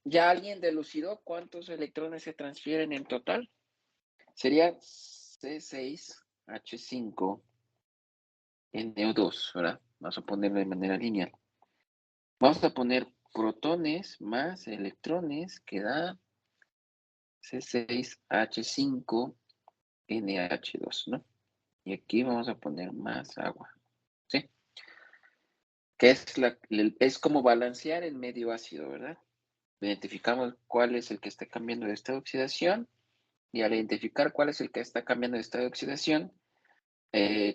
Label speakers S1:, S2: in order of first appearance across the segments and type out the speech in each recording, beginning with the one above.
S1: ¿ya alguien dilucidó cuántos electrones se transfieren en total? Sería C6H5NO2, ¿verdad? Vamos a ponerlo de manera lineal. Vamos a poner protones más electrones que da C6H5NH2, ¿no? Y aquí vamos a poner más agua, ¿sí? Que es como balancear el medio ácido, ¿verdad? Identificamos cuál es el que está cambiando de estado de oxidación y al identificar cuál es el que está cambiando de estado de oxidación,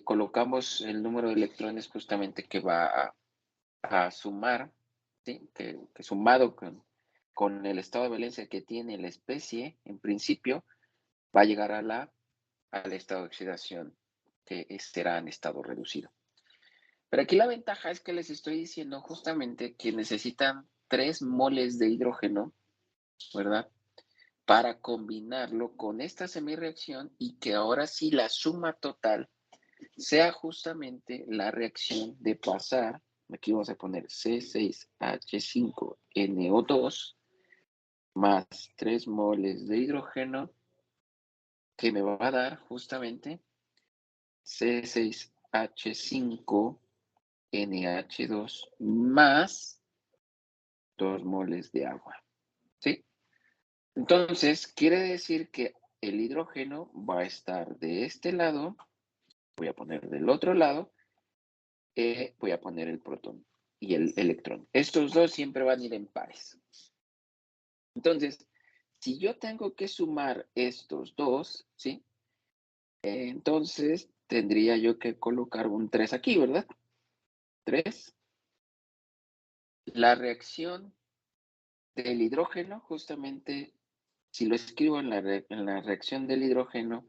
S1: colocamos el número de electrones justamente que va a sumar, ¿sí? Que sumado con el estado de valencia que tiene la especie, en principio, va a llegar al estado de oxidación que será en estado reducido. Pero aquí la ventaja es que les estoy diciendo justamente que necesitan 3 moles de hidrógeno, ¿verdad? Para combinarlo con esta semireacción y que ahora sí la suma total sea justamente la reacción de pasar, aquí vamos a poner C6H5NO2 más 3 moles de hidrógeno, que me va a dar justamente C6H5NH2 más 2 moles de agua, ¿sí? Entonces, quiere decir que el hidrógeno va a estar de este lado, voy a poner del otro lado, voy a poner el protón y el electrón. Estos dos siempre van a ir en pares. Entonces, si yo tengo que sumar estos dos, ¿sí? Entonces, tendría yo que colocar un 3 aquí, ¿verdad? 3. La reacción del hidrógeno, justamente, si lo escribo en la reacción del hidrógeno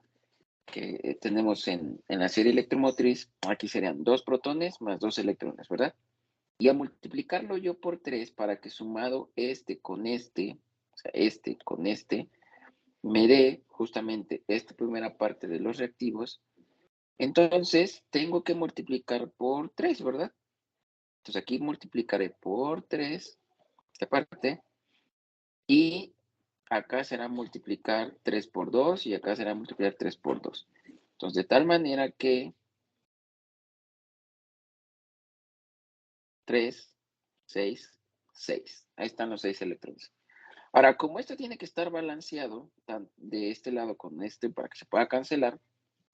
S1: que tenemos en la serie electromotriz, aquí serían 2 protones más 2 electrones, ¿verdad? Y a multiplicarlo yo por 3 para que sumado este con este, o sea, este con este, me dé justamente esta primera parte de los reactivos, entonces tengo que multiplicar por 3, ¿verdad? Entonces aquí multiplicaré por 3 esta parte y acá será multiplicar 3 por 2 y acá será multiplicar 3 por 2. Entonces de tal manera que 3, 6, 6. Ahí están los 6 electrones. Ahora, como esto tiene que estar balanceado de este lado con este para que se pueda cancelar,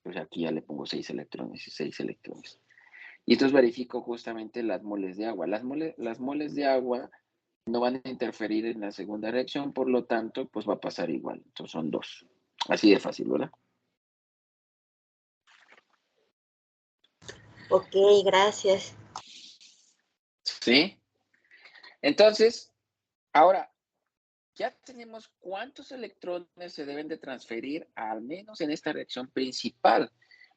S1: pues aquí ya le pongo 6 electrones y 6 electrones. Y entonces verifico justamente las moles de agua. Las moles de agua no van a interferir en la segunda reacción, por lo tanto, pues va a pasar igual. Entonces son 2. Así de fácil, ¿verdad?
S2: Ok, gracias.
S1: Sí. Entonces, ahora, ya tenemos cuántos electrones se deben de transferir, al menos en esta reacción principal.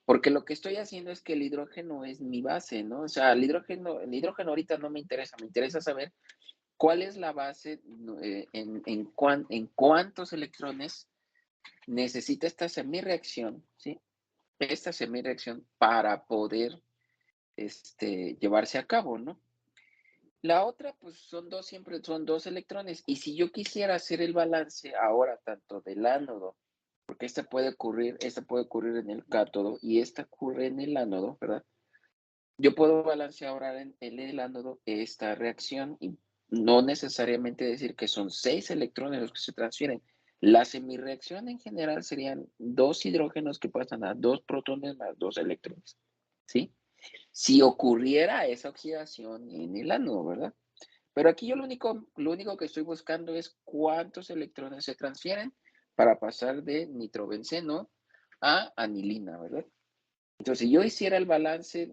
S1: Porque lo que estoy haciendo es que el hidrógeno es mi base, ¿no? O sea, el hidrógeno ahorita no me interesa saber cuál es la base, en cuántos electrones necesita esta semireacción, ¿sí? Esta semireacción para poder llevarse a cabo, ¿no? La otra, pues siempre son 2 electrones. Y si yo quisiera hacer el balance ahora tanto del ánodo, porque esta puede ocurrir en el cátodo y esta ocurre en el ánodo, ¿verdad? Yo puedo balancear ahora en el ánodo esta reacción y no necesariamente decir que son 6 electrones los que se transfieren. La semireacción en general serían 2 hidrógenos que pasan a 2 protones más 2 electrones, ¿sí? Si ocurriera esa oxidación en el ánodo, ¿verdad? Pero aquí yo lo único que estoy buscando es cuántos electrones se transfieren para pasar de nitrobenceno a anilina, ¿verdad? Entonces, si yo hiciera el balance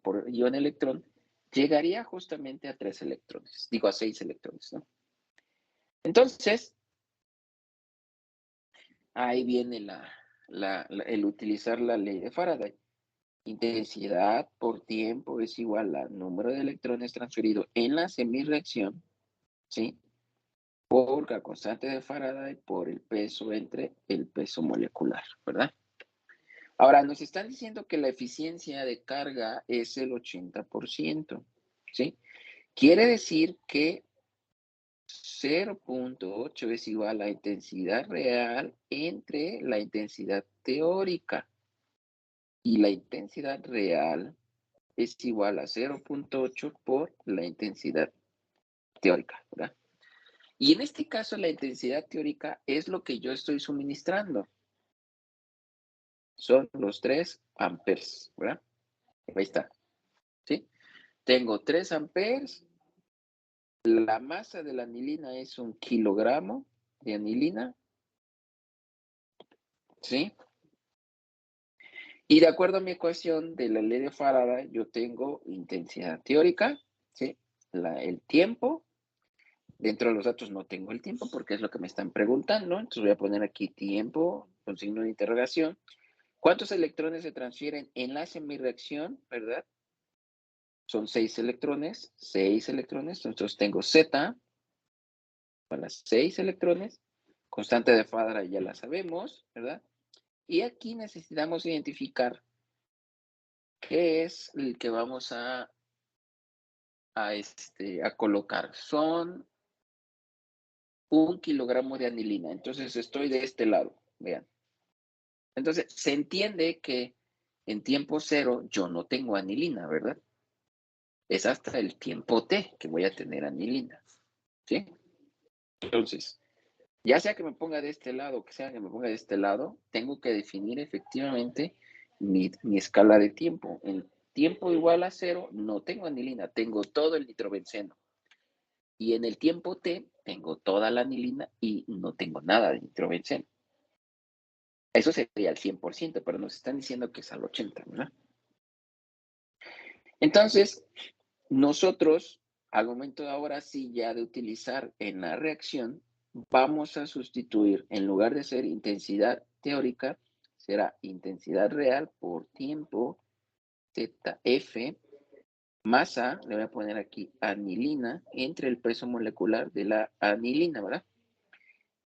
S1: por ion electrón, llegaría justamente a 3 electrones, digo a 6 electrones, ¿no? Entonces, ahí viene el utilizar la ley de Faraday. Intensidad por tiempo es igual al número de electrones transferidos en la semireacción, ¿sí? Por la constante de Faraday por el peso entre el peso molecular, ¿verdad? Ahora, nos están diciendo que la eficiencia de carga es el 80%, ¿sí? Quiere decir que 0.8 es igual a la intensidad real entre la intensidad teórica. Y la intensidad real es igual a 0.8 por la intensidad teórica, ¿verdad? Y en este caso la intensidad teórica es lo que yo estoy suministrando. Son los 3 amperes, ¿verdad? Ahí está, ¿sí? Tengo 3 amperes. La masa de la anilina es 1 kilogramo de anilina, ¿sí? Y de acuerdo a mi ecuación de la ley de Faraday, yo tengo intensidad teórica, ¿sí? El tiempo. Dentro de los datos no tengo el tiempo porque es lo que me están preguntando. Entonces voy a poner aquí tiempo con signo de interrogación. ¿Cuántos electrones se transfieren en la semirreacción, verdad? Son 6 electrones, 6 electrones. Entonces tengo Z para 6 electrones. Constante de Faraday ya la sabemos, ¿verdad? Y aquí necesitamos identificar qué es el que vamos a colocar. Son 1 kilogramo de anilina. Entonces estoy de este lado, vean. Entonces se entiende que en tiempo cero yo no tengo anilina, ¿verdad? Es hasta el tiempo t que voy a tener anilina, ¿sí? Entonces, ya sea que me ponga de este lado o que sea que me ponga de este lado, tengo que definir efectivamente mi escala de tiempo. En tiempo igual a cero no tengo anilina, tengo todo el nitrobenceno. Y en el tiempo t tengo toda la anilina y no tengo nada de nitrobenceno. Eso sería al 100%, pero nos están diciendo que es al 80%, ¿verdad? Entonces, nosotros, al momento de ahora sí ya de utilizar en la reacción, vamos a sustituir, en lugar de ser intensidad teórica, será intensidad real por tiempo, ZF, masa, le voy a poner aquí anilina, entre el peso molecular de la anilina, ¿verdad?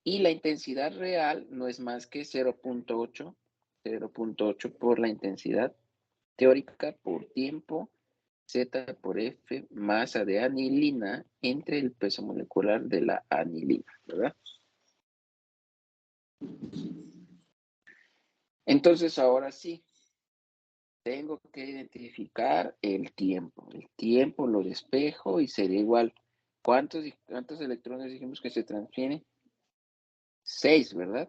S1: Y la intensidad real no es más que 0.8 por la intensidad teórica por tiempo, Z por F, masa de anilina entre el peso molecular de la anilina, ¿verdad? Entonces, ahora sí, tengo que identificar el tiempo. El tiempo lo despejo y sería igual. ¿Cuántos electrones dijimos que se transfieren? 6, ¿verdad?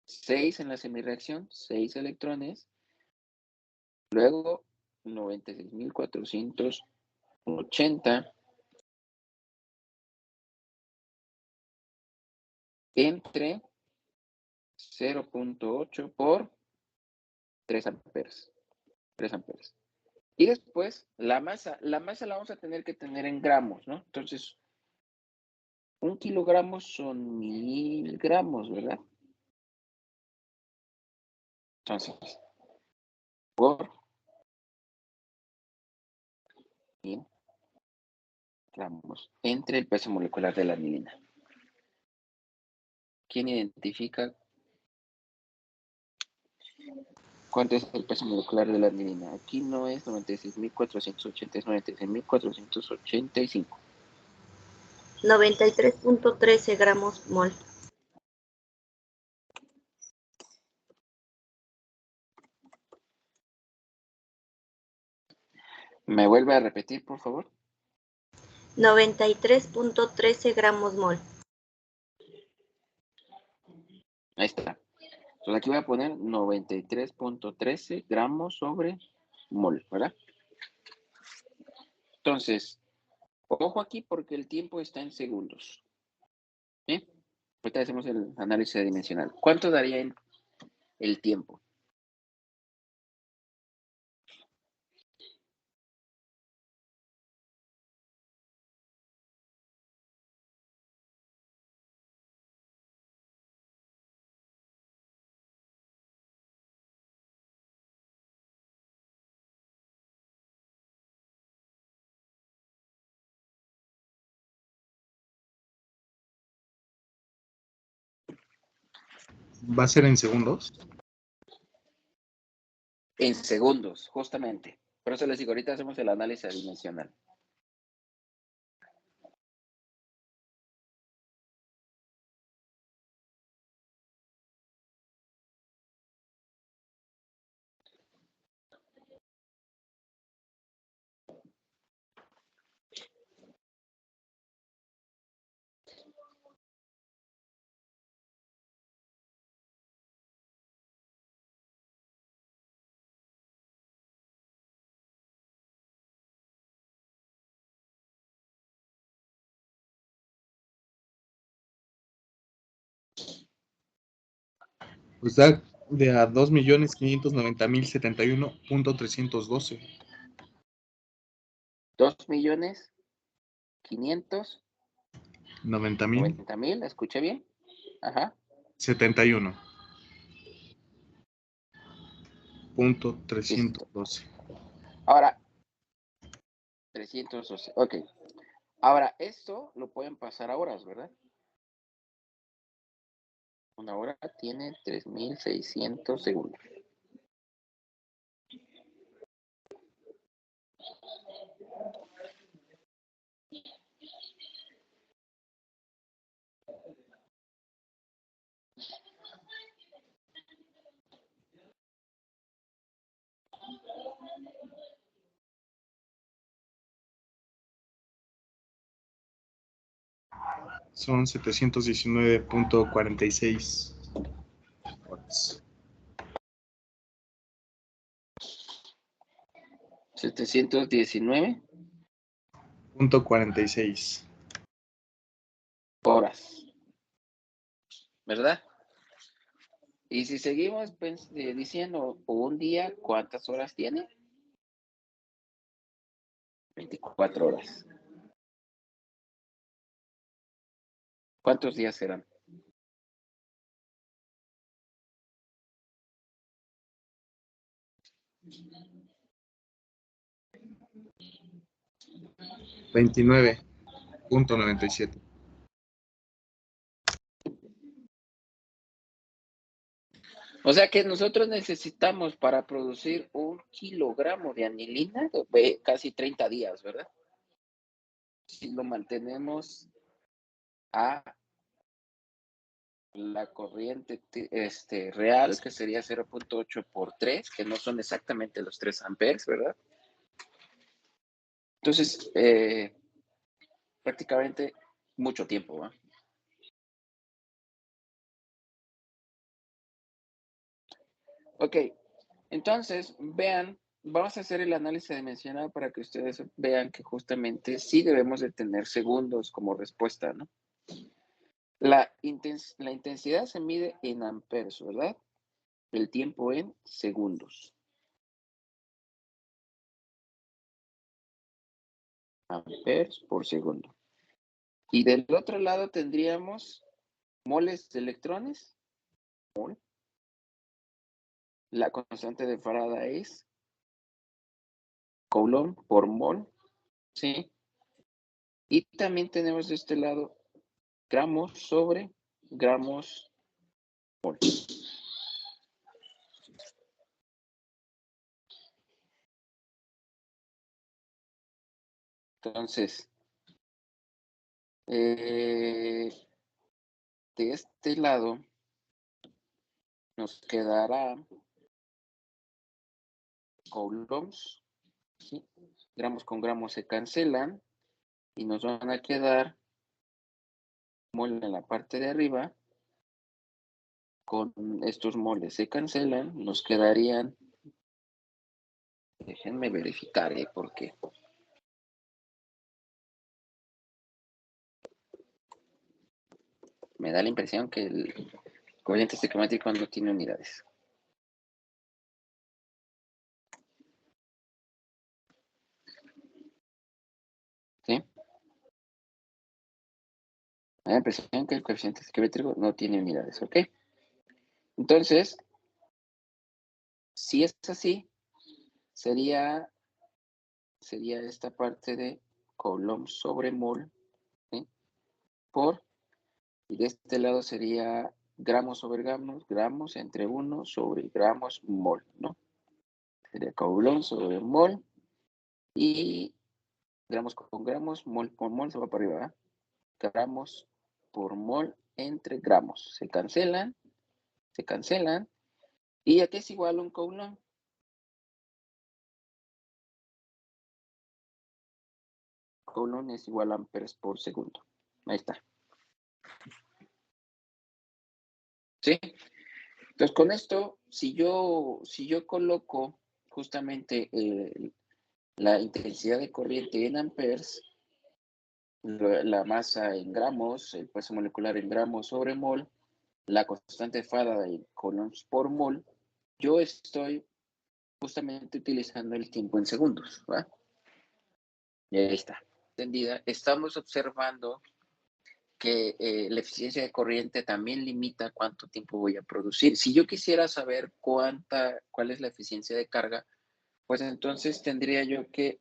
S1: 6 en la semirreacción, 6 electrones. Luego, 96.480 entre 0.8 por 3 amperes. 3 amperes. Y después, la masa la vamos a tener que tener en gramos, ¿no? Entonces, 1 kilogramo son 1000 gramos, ¿verdad? Entonces, por 1000 gramos entre el peso molecular de la anilina. ¿Quién identifica cuánto es el peso molecular de la anilina? Aquí no es 96.480, es 96.485.
S2: 93.13 gramos mol.
S1: ¿Me vuelve a repetir, por favor?
S2: 93.13 gramos mol.
S1: Ahí está. Entonces aquí voy a poner 93.13 gramos sobre mol, ¿verdad? Entonces, ojo aquí porque el tiempo está en segundos. ¿Sí? Ahorita hacemos el análisis dimensional. ¿Cuánto daría el tiempo?
S3: ¿Va a ser en segundos?
S1: En segundos, justamente. Por eso les digo, ahorita hacemos el análisis dimensional.
S3: Pues da de a 2.590.071.312.
S1: 2.590.000,
S3: 90.000
S1: ¿escuché bien? Ajá.
S3: 71.312.
S1: Ahora, 312. Ok. Ahora, esto lo pueden pasar a horas, ¿verdad? Una hora tiene 3.600 segundos.
S3: Son 719.46 watts.
S1: 719.46 horas, ¿verdad? Y si seguimos diciendo un día, ¿cuántas horas tiene? 24 horas. ¿Cuántos días serán?
S3: $29.97.
S1: O sea que nosotros necesitamos para producir 1 kilogramo de anilina casi 30 días, ¿verdad? Si lo mantenemos a la corriente real, que sería 0.8 por 3, que no son exactamente los 3 amperes, ¿verdad? Entonces, prácticamente mucho tiempo, ¿va? Ok, entonces, vean, vamos a hacer el análisis dimensional para que ustedes vean que justamente sí debemos de tener segundos como respuesta, ¿no? La intensidad se mide en amperes, ¿verdad? El tiempo en segundos. Amperes por segundo. Y del otro lado tendríamos moles de electrones. Mol. La constante de Faraday es Coulomb por mol. ¿Sí? Y también tenemos de este lado gramos sobre gramos mol. Entonces, de este lado nos quedará coulombs, ¿sí? Gramos con gramos se cancelan y nos van a quedar mol en la parte de arriba. Con estos moles se cancelan, nos quedarían, déjenme verificar, porque me da la impresión que el coeficiente estequiométrico no tiene unidades. ¿Sí? Me da la impresión que el coeficiente estequiométrico no tiene unidades, ¿ok? Entonces, si es así, sería esta parte de Coulomb sobre mol, ¿sí? Por, y de este lado sería gramos sobre gramos entre 1 sobre gramos mol, ¿no? Sería Coulomb sobre mol y gramos con gramos, mol por mol se va para arriba, ¿verdad? Gramos por mol entre gramos. Se cancelan. ¿Y a qué es igual un Coulomb? Coulomb es igual a amperes por segundo. Ahí está. ¿Sí? Entonces, con esto, si yo coloco justamente la intensidad de corriente en amperes, la masa en gramos, el peso molecular en gramos sobre mol, la constante de Faraday coulombs por mol, yo estoy justamente utilizando el tiempo en segundos, ¿va? Y ahí está, entendida. Estamos observando que la eficiencia de corriente también limita cuánto tiempo voy a producir. Si yo quisiera saber cuál es la eficiencia de carga, pues entonces tendría yo que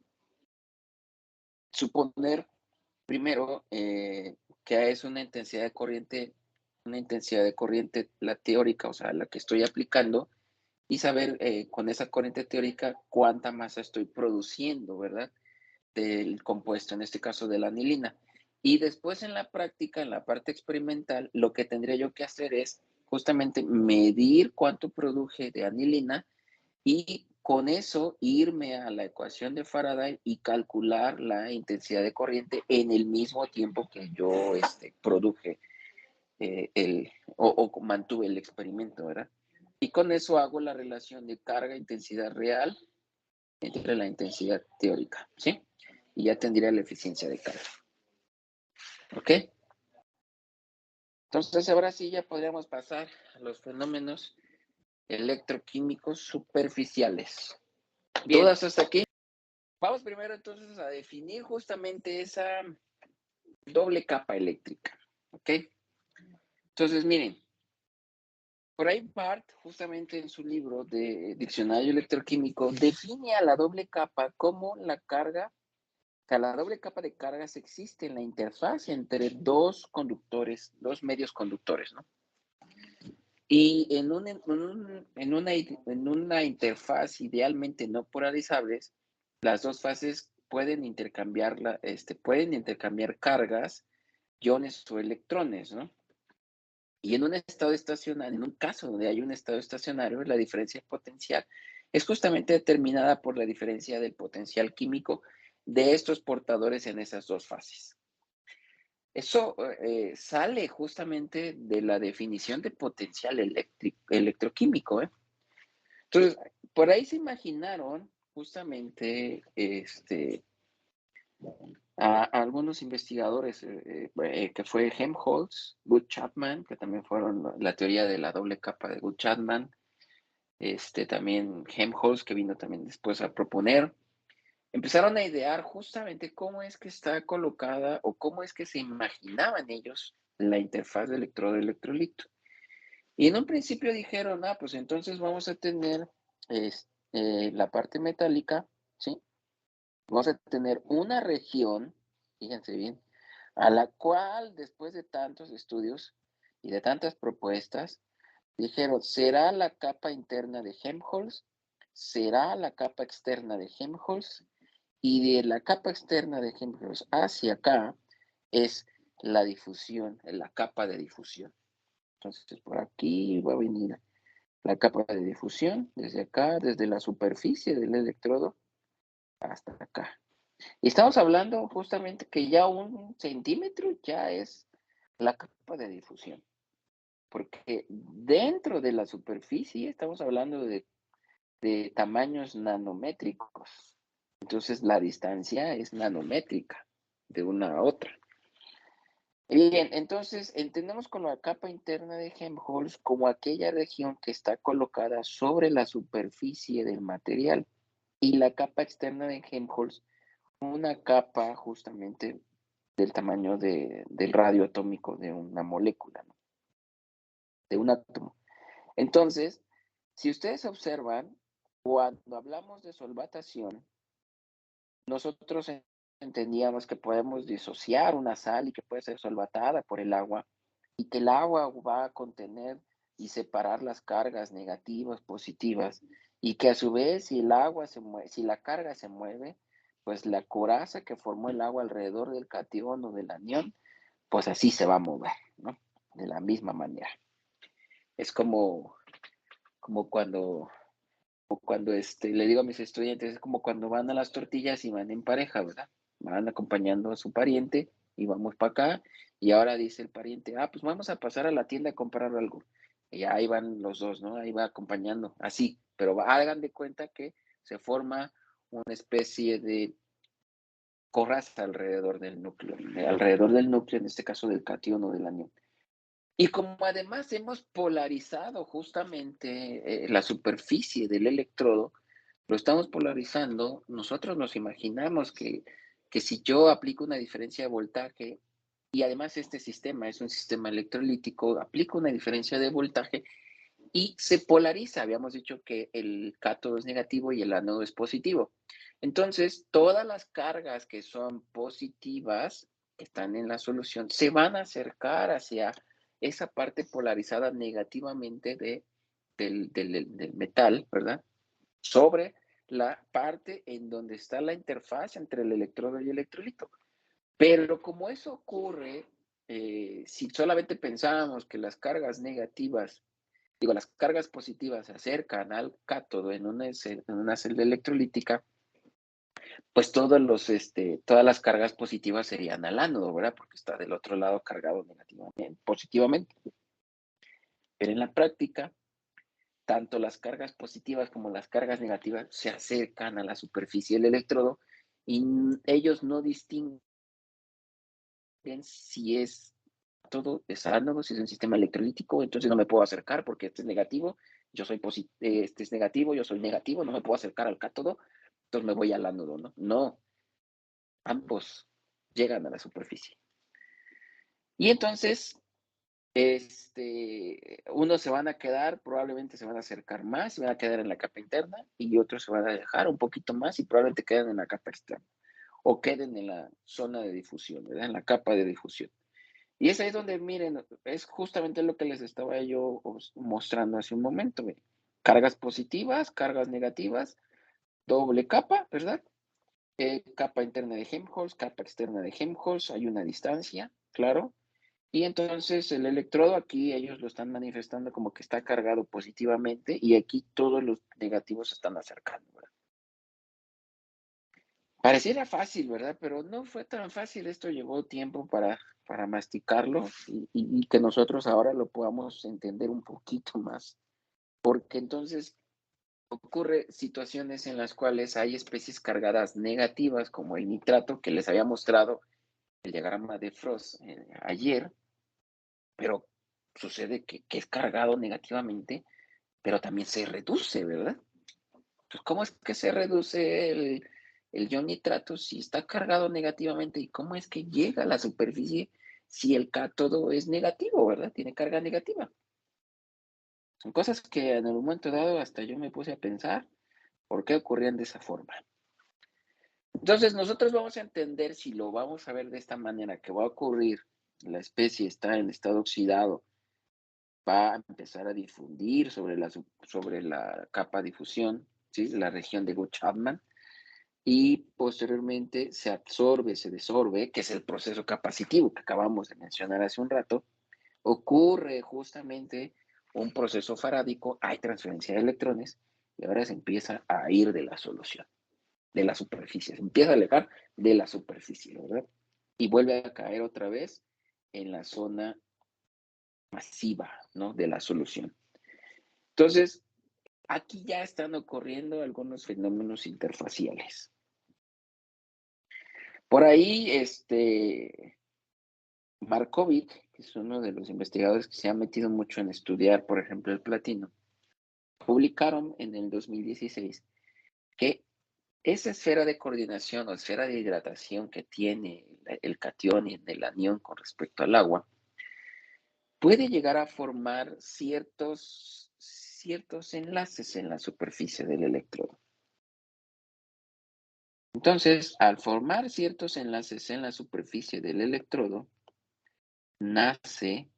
S1: suponer primero que es una intensidad de corriente, la teórica, o sea, la que estoy aplicando, y saber con esa corriente teórica cuánta masa estoy produciendo, ¿verdad? Del compuesto, en este caso de la anilina. Y después en la práctica, en la parte experimental, lo que tendría yo que hacer es justamente medir cuánto produje de anilina y con eso irme a la ecuación de Faraday y calcular la intensidad de corriente en el mismo tiempo que yo produje o mantuve el experimento, ¿verdad? Y con eso hago la relación de carga-intensidad real entre la intensidad teórica, ¿sí? Y ya tendría la eficiencia de carga. ¿Ok? Entonces, ahora sí ya podríamos pasar a los fenómenos electroquímicos superficiales.
S4: Bien.
S1: ¿Dudas hasta aquí? Vamos primero entonces a definir justamente esa doble capa eléctrica. ¿Ok? Entonces, miren, por ahí Barth, justamente en su libro de Diccionario Electroquímico, define a la doble capa como la carga, que la doble capa de cargas existe en la interfaz entre dos conductores, dos medios conductores, ¿no? Y en una interfaz idealmente no polarizables, las dos fases pueden intercambiar cargas, iones o electrones, ¿no? Y en un estado estacionario, en un caso donde hay un estado estacionario, la diferencia potencial es justamente determinada por la diferencia del potencial químico de estos portadores en esas dos fases. Eso sale justamente de la definición de potencial electroquímico, ¿eh? Entonces, por ahí se imaginaron justamente a algunos investigadores, que fue Helmholtz, Good-Chapman, que también fueron la teoría de la doble capa de Good-Chapman, también Helmholtz, que vino también después a proponer. Empezaron a idear justamente cómo es que está colocada o cómo es que se imaginaban ellos la interfaz de electrodo-electrolito. Y en un principio dijeron, pues entonces vamos a tener la parte metálica, ¿sí? Vamos a tener una región, fíjense bien, a la cual después de tantos estudios y de tantas propuestas, dijeron, será la capa interna de Helmholtz, será la capa externa de Helmholtz, y de la capa externa de Helmholtz hacia acá es la difusión, la capa de difusión. Entonces, por aquí va a venir la capa de difusión, desde acá, desde la superficie del electrodo hasta acá. Y estamos hablando justamente que ya 1 centímetro ya es la capa de difusión, porque dentro de la superficie estamos hablando de tamaños nanométricos. Entonces la distancia es nanométrica de una a otra. Bien, entonces entendemos con la capa interna de Helmholtz como aquella región que está colocada sobre la superficie del material, y la capa externa de Helmholtz una capa justamente del tamaño del radio atómico de una molécula, ¿no? De un átomo. Entonces, si ustedes observan, cuando hablamos de solvatación, nosotros entendíamos que podemos disociar una sal y que puede ser solvatada por el agua, y que el agua va a contener y separar las cargas negativas, positivas, y que a su vez si el agua se mueve, si la carga se mueve, pues la coraza que formó el agua alrededor del catión o del anión, pues así se va a mover, ¿no? De la misma manera. Es como cuando le digo a mis estudiantes, es como cuando van a las tortillas y van en pareja, ¿verdad? Van acompañando a su pariente y vamos para acá, y ahora dice el pariente, pues vamos a pasar a la tienda a comprar algo. Y ahí van los dos, ¿no? Ahí va acompañando, así, pero hagan de cuenta que se forma una especie de coraza alrededor del núcleo, en este caso del catión o del anión. Y como además hemos polarizado justamente la superficie del electrodo, lo estamos polarizando, nosotros nos imaginamos que si yo aplico una diferencia de voltaje y además este sistema es un sistema electrolítico, aplico una diferencia de voltaje y se polariza. Habíamos dicho que el cátodo es negativo y el ánodo es positivo. Entonces, todas las cargas que son positivas, que están en la solución, se van a acercar hacia esa parte polarizada negativamente del metal, ¿verdad? Sobre la parte en donde está la interfaz entre el electrodo y el electrolito. Pero como eso ocurre, si solamente pensábamos que las cargas negativas, digo, las cargas positivas se acercan al cátodo en una celda electrolítica, pues todas las cargas positivas serían al ánodo, ¿verdad? Porque está del otro lado cargado negativamente, positivamente. Pero en la práctica, tanto las cargas positivas como las cargas negativas se acercan a la superficie del electrodo y ellos no distinguen si es todo es ánodo, si es un sistema electrolítico, entonces no me puedo acercar porque este es negativo, este es negativo, yo soy negativo, no me puedo acercar al cátodo, entonces me voy al ánodo, ¿no? No, ambos llegan a la superficie. Y entonces, unos se van a quedar, probablemente se van a acercar más, se van a quedar en la capa interna y otros se van a dejar un poquito más y probablemente queden en la capa externa o queden en la zona de difusión, ¿verdad? En la capa de difusión. Y es ahí donde, miren, es justamente lo que les estaba yo mostrando hace un momento. Miren. Cargas positivas, cargas negativas, doble capa, ¿verdad? Capa interna de Helmholtz, capa externa de Helmholtz, hay una distancia, claro. Y entonces el electrodo aquí ellos lo están manifestando como que está cargado positivamente y aquí todos los negativos se están acercando, ¿verdad? Pareciera fácil, ¿verdad? Pero no fue tan fácil. Esto llevó tiempo para masticarlo y que nosotros ahora lo podamos entender un poquito más. Porque entonces ocurre situaciones en las cuales hay especies cargadas negativas, como el nitrato, que les había mostrado el diagrama de Frost ayer, pero sucede que es cargado negativamente, pero también se reduce, ¿verdad? Pues, ¿cómo es que se reduce el ion nitrato si está cargado negativamente? ¿Y cómo es que llega a la superficie si el cátodo es negativo, ¿verdad? Tiene carga negativa. Son cosas que en el momento dado hasta yo me puse a pensar por qué ocurrían de esa forma. Entonces, nosotros vamos a entender si lo vamos a ver de esta manera, que va a ocurrir, la especie está en estado oxidado, va a empezar a difundir sobre la capa de difusión, ¿sí? La región de Guth-Chapman, y posteriormente se absorbe, se desorbe, que es el proceso capacitivo que acabamos de mencionar hace un rato, ocurre justamente un proceso farádico, hay transferencia de electrones y ahora se empieza a ir de la solución, de la superficie, se empieza a alejar de la superficie, ¿verdad? Y vuelve a caer otra vez en la zona masiva, ¿no? De la solución. Entonces, aquí ya están ocurriendo algunos fenómenos interfaciales. Por ahí, Markovic, que es uno de los investigadores que se ha metido mucho en estudiar, por ejemplo, el platino, publicaron en el 2016 que esa esfera de coordinación o esfera de hidratación que tiene el catión y el anión con respecto al agua, puede llegar a formar ciertos enlaces en la superficie del electrodo. Entonces, al formar ciertos enlaces en la superficie del electrodo, nace,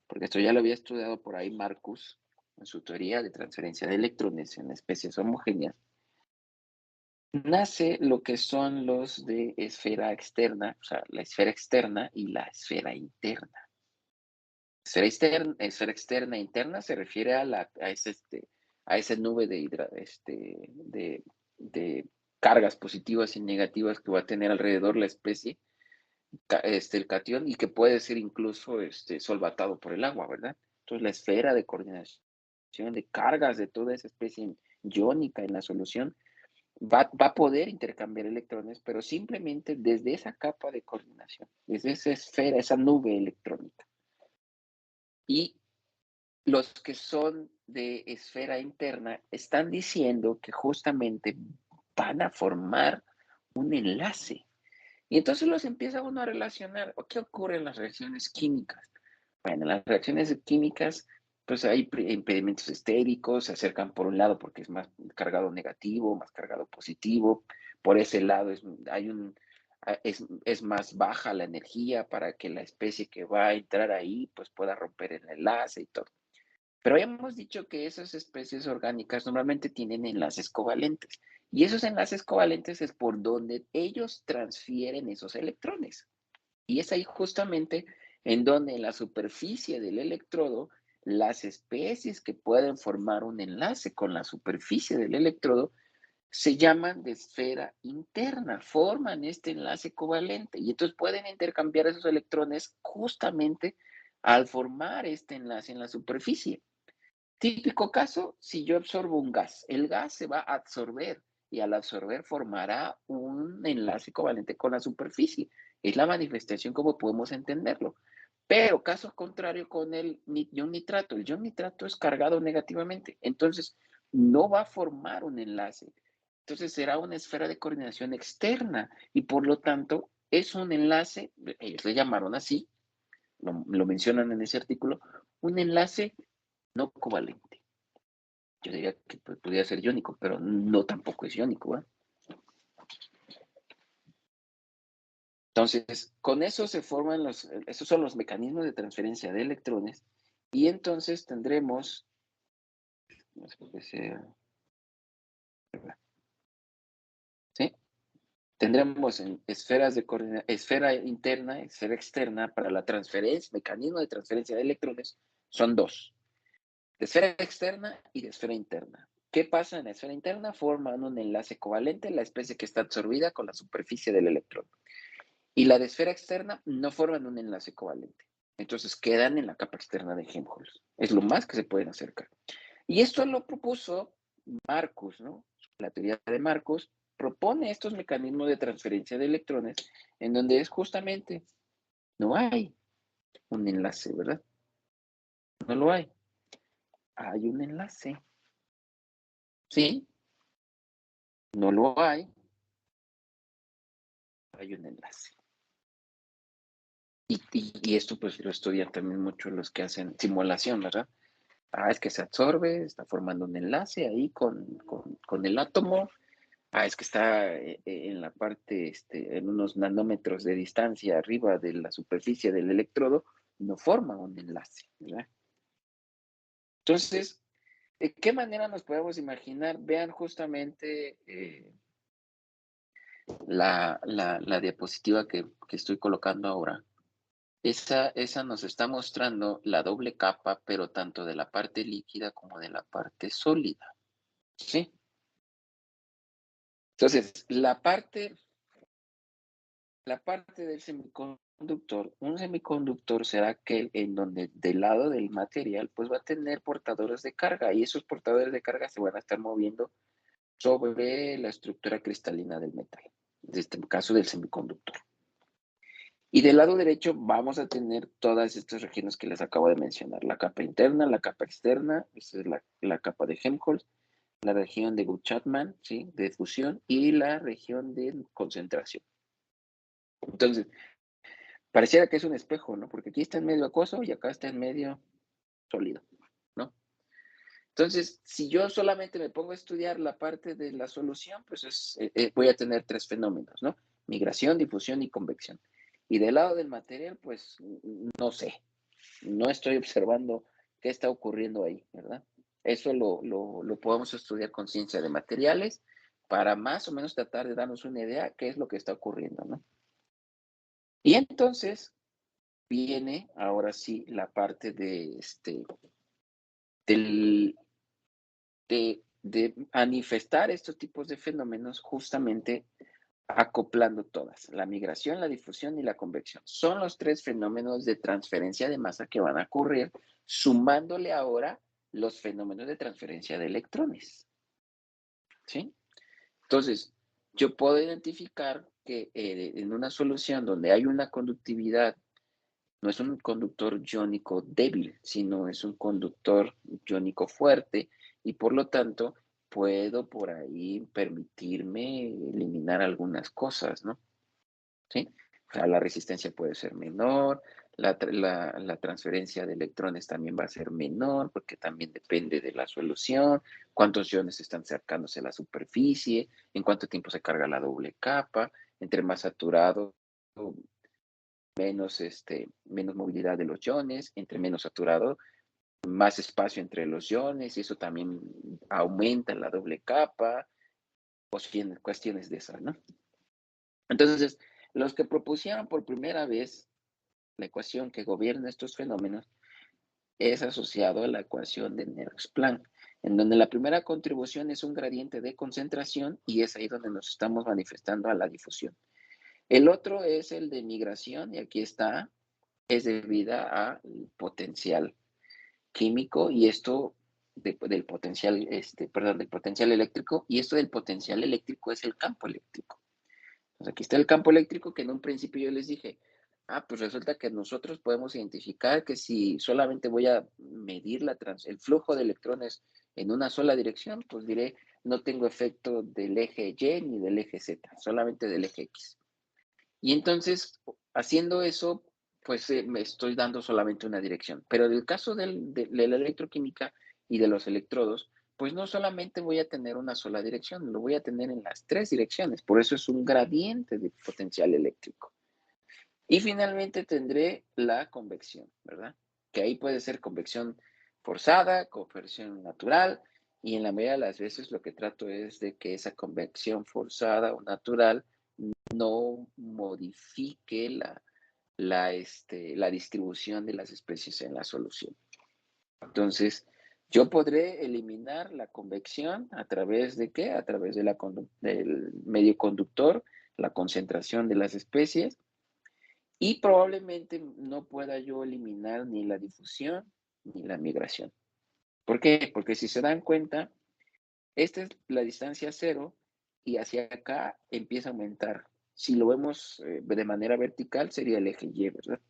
S1: porque esto ya lo había estudiado por ahí Marcus en su teoría de transferencia de electrones en especies homogéneas, nace lo que son los de esfera externa, o sea, la esfera externa y la esfera interna. Esfera externa e interna se refiere a esa nube de cargas positivas y negativas que va a tener alrededor la especie, el catión, y que puede ser incluso solvatado por el agua, ¿verdad? Entonces, la esfera de coordinación de cargas de toda esa especie iónica en la solución va a poder intercambiar electrones, pero simplemente desde esa capa de coordinación, desde esa esfera, esa nube electrónica. Y los que son de esfera interna están diciendo que justamente van a formar un enlace. Y entonces los empieza uno a relacionar. ¿Qué ocurre en las reacciones químicas? Bueno, las reacciones químicas, pues hay impedimentos estéricos, se acercan por un lado porque es más cargado negativo, más cargado positivo. Por ese lado es más baja la energía para que la especie que va a entrar ahí pues pueda romper el enlace y todo. Pero habíamos dicho que esas especies orgánicas normalmente tienen enlaces covalentes. Y esos enlaces covalentes es por donde ellos transfieren esos electrones. Y es ahí justamente en donde en la superficie del electrodo, las especies que pueden formar un enlace con la superficie del electrodo se llaman de esfera interna, forman este enlace covalente y entonces pueden intercambiar esos electrones justamente al formar este enlace en la superficie. Típico caso, si yo absorbo un gas, el gas se va a absorber y al absorber formará un enlace covalente con la superficie. Es la manifestación como podemos entenderlo. Pero caso contrario con el ion nitrato. El ion nitrato es cargado negativamente, entonces no va a formar un enlace. Entonces será una esfera de coordinación externa y por lo tanto es un enlace, ellos le llamaron así, lo mencionan en ese artículo, un enlace no covalente. Yo diría que podría ser iónico, pero no tampoco es iónico. ¿Eh? Entonces, con eso se forman esos son los mecanismos de transferencia de electrones y entonces tendremos, ¿sí? Tendremos en esferas de esfera interna, esfera externa para la transferencia, mecanismo de transferencia de electrones son dos, de esfera externa y de esfera interna. ¿Qué pasa en la esfera interna? Forman un enlace covalente, la especie que está absorbida con la superficie del electrón. Y la de esfera externa no forman un enlace covalente. Entonces quedan en la capa externa de Helmholtz. Es lo más que se pueden acercar. Y esto lo propuso Marcus, ¿no? La teoría de Marcus propone estos mecanismos de transferencia de electrones en donde es justamente, no hay un enlace, ¿verdad? No lo hay. Hay un enlace. ¿Sí? No lo hay. Hay un enlace. Y esto pues lo estudian también mucho los que hacen simulación, ¿verdad? Es que se absorbe, está formando un enlace ahí con el átomo. Es que está en la parte, en unos nanómetros de distancia arriba de la superficie del electrodo, no forma un enlace, ¿verdad? Entonces, ¿de qué manera nos podemos imaginar? Vean justamente la diapositiva que estoy colocando ahora. Esa nos está mostrando la doble capa, pero tanto de la parte líquida como de la parte sólida. ¿Sí? Entonces, la parte del semiconductor, un semiconductor será aquel en donde del lado del material, pues va a tener portadores de carga y esos portadores de carga se van a estar moviendo sobre la estructura cristalina del metal, en este caso del semiconductor. Y del lado derecho vamos a tener todas estas regiones que les acabo de mencionar, la capa interna, la capa externa, esa es la capa de Helmholtz, la región de Guth-Chapman, ¿sí? De fusión y la región de concentración. Entonces, pareciera que es un espejo, ¿no? Porque aquí está en medio acuoso y acá está en medio sólido, ¿no? Entonces, si yo solamente me pongo a estudiar la parte de la solución, pues voy a tener tres fenómenos, ¿no? Migración, difusión y convección. Y del lado del material, pues no sé, no estoy observando qué está ocurriendo ahí, ¿verdad? Eso lo podemos estudiar con ciencia de materiales para más o menos tratar de darnos una idea de qué es lo que está ocurriendo, ¿no? Y entonces viene ahora sí la parte de de manifestar estos tipos de fenómenos justamente acoplando todas, la migración, la difusión y la convección. Son los tres fenómenos de transferencia de masa que van a ocurrir, sumándole ahora los fenómenos de transferencia de electrones. ¿Sí? Entonces, yo puedo identificar que en una solución donde hay una conductividad No es un conductor iónico débil, sino es un conductor iónico fuerte y por lo tanto puedo por ahí permitirme eliminar algunas cosas, ¿no? ¿Sí? O sea, la resistencia puede ser menor, la transferencia de electrones también va a ser menor porque también depende de la solución, cuántos iones están acercándose a la superficie, en cuánto tiempo se carga la doble capa, entre más saturado, menos movilidad de los iones, entre menos saturado, más espacio entre los iones, y eso también aumenta la doble capa, cuestiones de esas, ¿no? Entonces, los que propusieron por primera vez la ecuación que gobierna estos fenómenos es asociado a la ecuación de Nernst-Planck, en donde la primera contribución es un gradiente de concentración y es ahí donde nos estamos manifestando a la difusión. El otro es el de migración y aquí está, es debida al potencial químico y esto del potencial, del potencial eléctrico y esto del potencial eléctrico es el campo eléctrico. Entonces aquí está el campo eléctrico que en un principio yo les dije, pues resulta que nosotros podemos identificar que si solamente voy a medir el flujo de electrones en una sola dirección, pues diré, no tengo efecto del eje Y ni del eje Z, solamente del eje X. Y entonces, haciendo eso, pues me estoy dando solamente una dirección. Pero en el caso de la electroquímica y de los electrodos, pues no solamente voy a tener una sola dirección, lo voy a tener en las tres direcciones. Por eso es un gradiente de potencial eléctrico. Y finalmente tendré la convección, ¿verdad? Que ahí puede ser convección forzada, convección natural, y en la mayoría de las veces lo que trato es de que esa convección forzada o natural no modifique la distribución de las especies en la solución. Entonces, yo podré eliminar la convección a través de ¿qué? A través de del medio conductor, la concentración de las especies, y probablemente no pueda yo eliminar ni la difusión ni la migración. ¿Por qué? Porque si se dan cuenta, esta es la distancia cero y hacia acá empieza a aumentar. Si lo vemos de manera vertical, sería el eje Y, ¿verdad?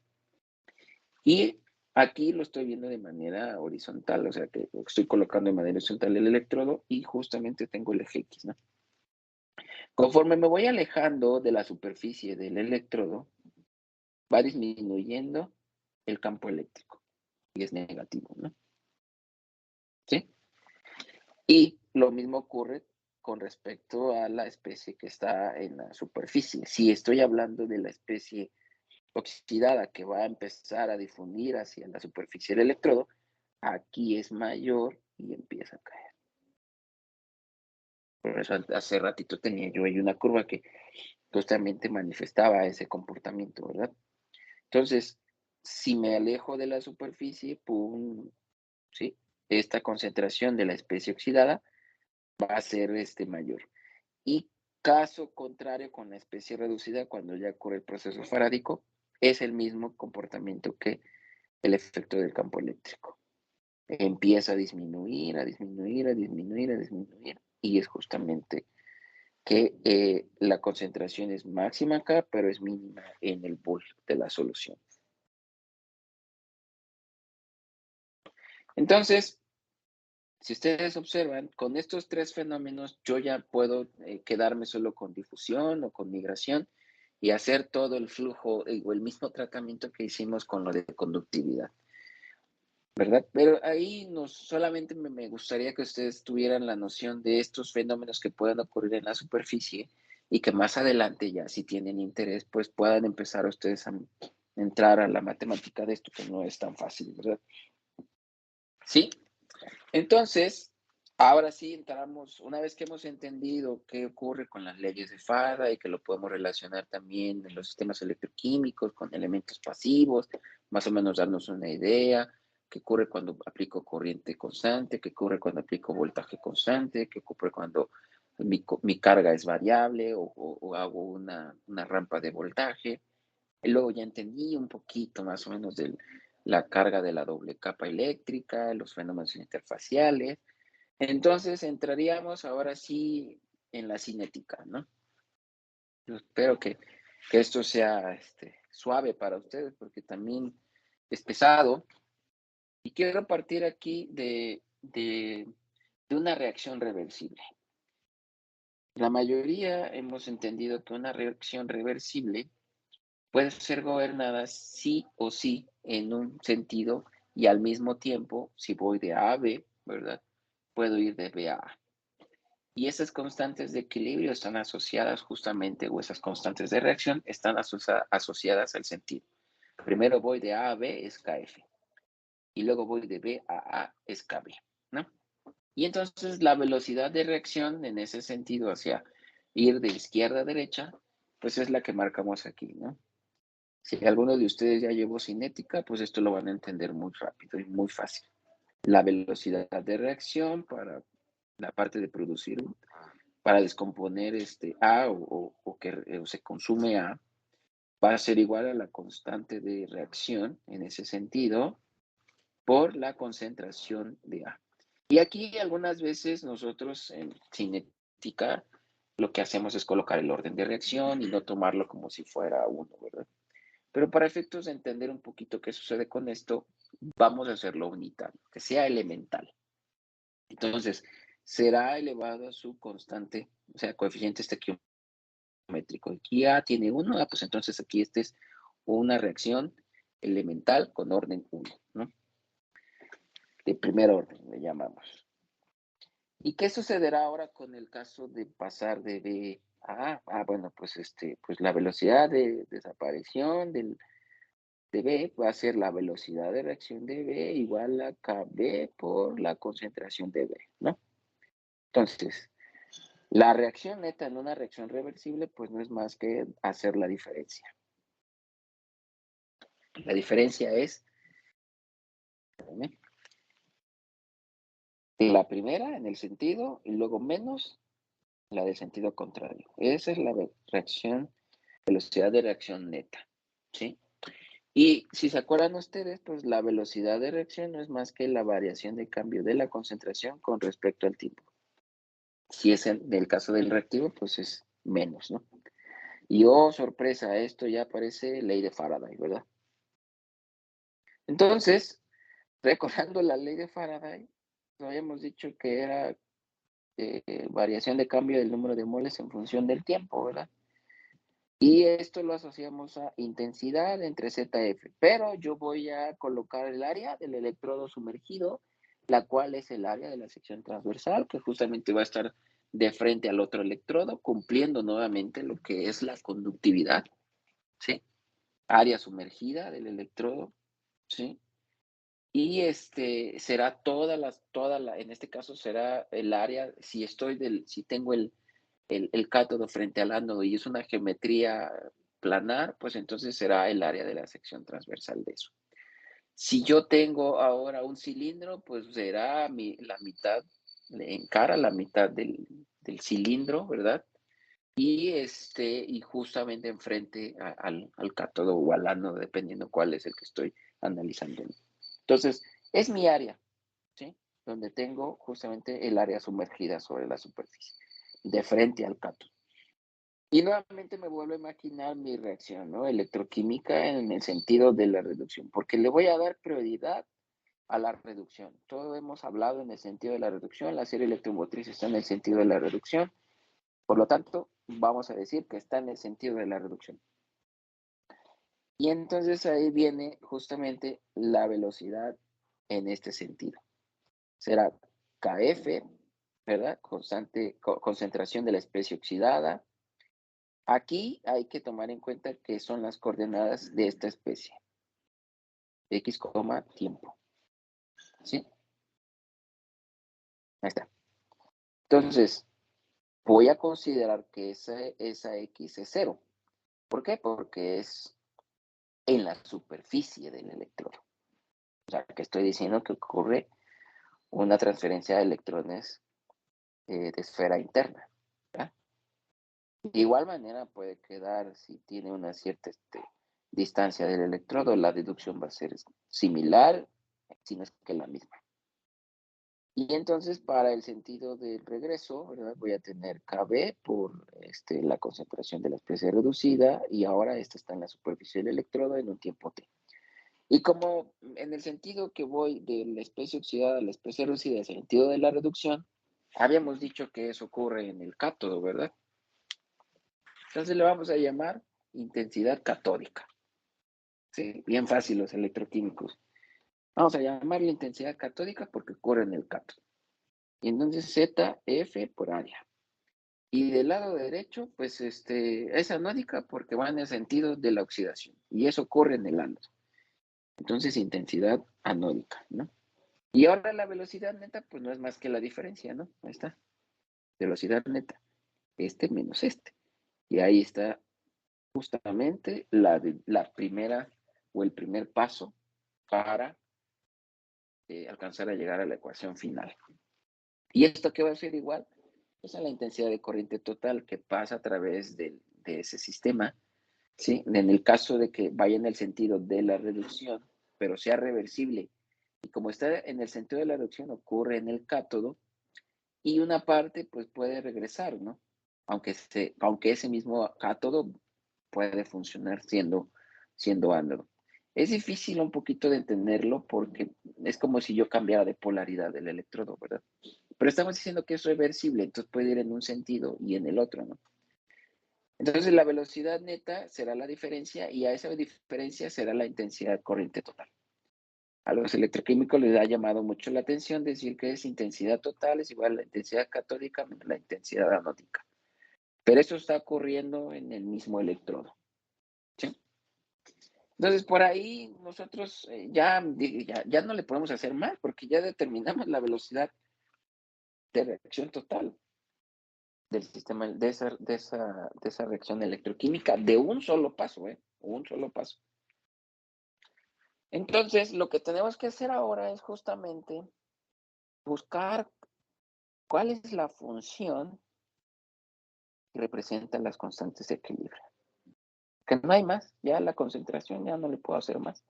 S1: Y aquí lo estoy viendo de manera horizontal, o sea que estoy colocando de manera horizontal el electrodo y justamente tengo el eje X, ¿no? Conforme me voy alejando de la superficie del electrodo, va disminuyendo el campo eléctrico y es negativo, ¿no? ¿Sí? Y lo mismo ocurre con respecto a la especie que está en la superficie. Si estoy hablando de la especie oxidada que va a empezar a difundir hacia la superficie del electrodo, aquí es mayor y empieza a caer. Por eso hace ratito tenía yo ahí una curva que justamente manifestaba ese comportamiento, ¿verdad? Entonces, si me alejo de la superficie, pum, ¿sí? Esta concentración de la especie oxidada va a ser mayor. Y caso contrario con la especie reducida, cuando ya ocurre el proceso farádico, es el mismo comportamiento que el efecto del campo eléctrico. Empieza a disminuir, a disminuir, a disminuir, a disminuir, y es justamente que la concentración es máxima acá, pero es mínima en el bulk de la solución. Entonces, si ustedes observan, con estos tres fenómenos yo ya puedo quedarme solo con difusión o con migración y hacer todo el flujo o el mismo tratamiento que hicimos con lo de conductividad, ¿verdad? Pero ahí solamente me gustaría que ustedes tuvieran la noción de estos fenómenos que pueden ocurrir en la superficie y que más adelante ya si tienen interés pues puedan empezar ustedes a entrar a la matemática de esto que no es tan fácil, ¿verdad? ¿Sí? Entonces, ahora sí entramos, una vez que hemos entendido qué ocurre con las leyes de Faraday y que lo podemos relacionar también en los sistemas electroquímicos con elementos pasivos, más o menos darnos una idea, qué ocurre cuando aplico corriente constante, qué ocurre cuando aplico voltaje constante, qué ocurre cuando mi carga es variable o hago una rampa de voltaje. Y luego ya entendí un poquito más o menos de la carga de la doble capa eléctrica, los fenómenos interfaciales. Entonces entraríamos ahora sí en la cinética, ¿no? Yo espero que esto sea suave para ustedes porque también es pesado. Y quiero partir aquí de una reacción reversible. La mayoría hemos entendido que una reacción reversible puede ser gobernada sí o sí en un sentido y al mismo tiempo, si voy de A a B, ¿verdad? Puedo ir de B a A. Y esas constantes de equilibrio están asociadas justamente, o esas constantes de reacción están asociadas al sentido. Primero voy de A a B, es KF. Y luego voy de B a A, es KB, ¿no? Y entonces la velocidad de reacción en ese sentido hacia ir de izquierda a derecha, pues es la que marcamos aquí, ¿no? Si alguno de ustedes ya llevó cinética, pues esto lo van a entender muy rápido y muy fácil. La velocidad de reacción para la parte de producir, para descomponer A o que se consume A, va a ser igual a la constante de reacción en ese sentido por la concentración de A. Y aquí algunas veces nosotros en cinética lo que hacemos es colocar el orden de reacción y no tomarlo como si fuera uno, ¿verdad? Pero para efectos de entender un poquito qué sucede con esto, vamos a hacerlo unitario, que sea elemental. Entonces, será elevado a su constante, o sea, coeficiente estequiométrico. Aquí A tiene 1, pues entonces aquí es una reacción elemental con orden 1, ¿no? De primer orden, le llamamos. ¿Y qué sucederá ahora con el caso de pasar de B a A? Bueno, pues, pues la velocidad de desaparición de B va a ser la velocidad de reacción de B igual a KB por la concentración de B, ¿no? Entonces, la reacción neta en una reacción reversible, pues no es más que hacer la diferencia. La diferencia es la primera en el sentido y luego menos la del sentido contrario. Esa es la reacción, velocidad de reacción neta, ¿sí? Y si se acuerdan ustedes, pues la velocidad de reacción no es más que la variación de cambio de la concentración con respecto al tiempo. Si es en el caso del reactivo, pues es menos, ¿no? Y oh, sorpresa, esto ya parece ley de Faraday, ¿verdad? Entonces, recordando la ley de Faraday, habíamos dicho que era variación de cambio del número de moles en función del tiempo, ¿verdad? Y esto lo asociamos a intensidad entre ZF, pero yo voy a colocar el área del electrodo sumergido, la cual es el área de la sección transversal, que justamente va a estar de frente al otro electrodo, cumpliendo nuevamente lo que es la conductividad, ¿sí? Área sumergida del electrodo, ¿sí? Y será en este caso será el área, si tengo el cátodo frente al ánodo y es una geometría planar, pues entonces será el área de la sección transversal de eso. Si yo tengo ahora un cilindro, pues será la mitad, en cara la mitad del cilindro, ¿verdad? Y justamente enfrente al cátodo o al ánodo, dependiendo cuál es el que estoy analizando. Entonces, es mi área, ¿sí? Donde tengo justamente el área sumergida sobre la superficie, de frente al cátodo. Y nuevamente me vuelvo a imaginar mi reacción, ¿no? Electroquímica en el sentido de la reducción, porque le voy a dar prioridad a la reducción. Todo hemos hablado en el sentido de la reducción, la serie electromotriz está en el sentido de la reducción, por lo tanto, vamos a decir que está en el sentido de la reducción. Y entonces ahí viene justamente la velocidad en este sentido. Será KF, ¿verdad? Concentración de la especie oxidada. Aquí hay que tomar en cuenta que son las coordenadas de esta especie. X, tiempo. ¿Sí? Ahí está. Entonces, voy a considerar que esa X es 0. ¿Por qué? Porque es en la superficie del electrodo. O sea, que estoy diciendo que ocurre una transferencia de electrones de esfera interna. ¿verdad? De igual manera puede quedar, si tiene una cierta distancia del electrodo, la deducción va a ser similar, si no es que la misma. Y entonces para el sentido del regreso, ¿verdad? Voy a tener KB por la concentración de la especie reducida y ahora esta está en la superficie del electrodo en un tiempo t. Y como en el sentido que voy de la especie oxidada a la especie reducida, en el sentido de la reducción, habíamos dicho que eso ocurre en el cátodo, ¿verdad? Entonces le vamos a llamar intensidad catódica. Sí, bien fácil los electroquímicos. Vamos a llamarle intensidad catódica porque ocurre en el cátodo. Y entonces ZF por área. Y del lado derecho, pues es anódica porque va en el sentido de la oxidación. Y eso ocurre en el ánodo. Entonces, intensidad anódica, ¿no? Y ahora la velocidad neta, pues no es más que la diferencia, ¿no? Ahí está. Velocidad neta. Menos este. Y ahí está justamente la primera o el primer paso para alcanzar a llegar a la ecuación final. ¿Y esto qué va a ser igual? Pues a la intensidad de corriente total que pasa a través de ese sistema, ¿sí? En el caso de que vaya en el sentido de la reducción, pero sea reversible, y como está en el sentido de la reducción, ocurre en el cátodo, y una parte pues puede regresar, ¿no? Aunque ese mismo cátodo puede funcionar siendo ánodo. Es difícil un poquito de entenderlo porque es como si yo cambiara de polaridad del electrodo, ¿verdad? Pero estamos diciendo que es reversible, entonces puede ir en un sentido y en el otro, ¿no? Entonces la velocidad neta será la diferencia y a esa diferencia será la intensidad de corriente total. A los electroquímicos les ha llamado mucho la atención decir que es intensidad total es igual a la intensidad catódica menos la intensidad anódica. Pero eso está ocurriendo en el mismo electrodo. ¿Sí? Entonces, por ahí nosotros ya no le podemos hacer más porque ya determinamos la velocidad de reacción total del sistema, de esa reacción electroquímica de un solo paso, un solo paso. Entonces, lo que tenemos que hacer ahora es justamente buscar cuál es la función que representa las constantes de equilibrio. Que no hay más, ya la concentración ya no le puedo hacer más.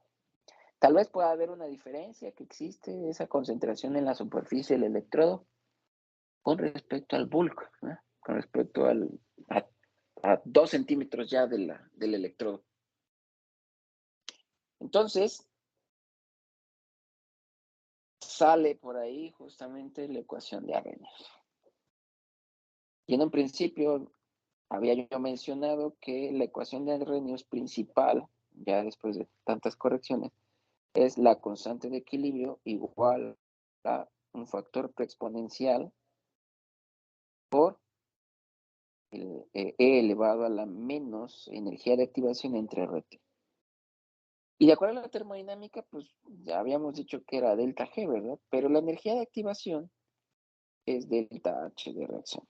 S1: Tal vez pueda haber una diferencia que existe esa concentración en la superficie del electrodo con respecto al bulk, ¿no? Con respecto a 2 centímetros ya del electrodo. Entonces, sale por ahí justamente la ecuación de Arrhenius. Y en un principio había yo mencionado que la ecuación de Arrhenius principal, ya después de tantas correcciones, es la constante de equilibrio igual a un factor preexponencial por el E elevado a la menos energía de activación entre RT. Y de acuerdo a la termodinámica, pues ya habíamos dicho que era delta G, ¿verdad? Pero la energía de activación es delta H de reacción.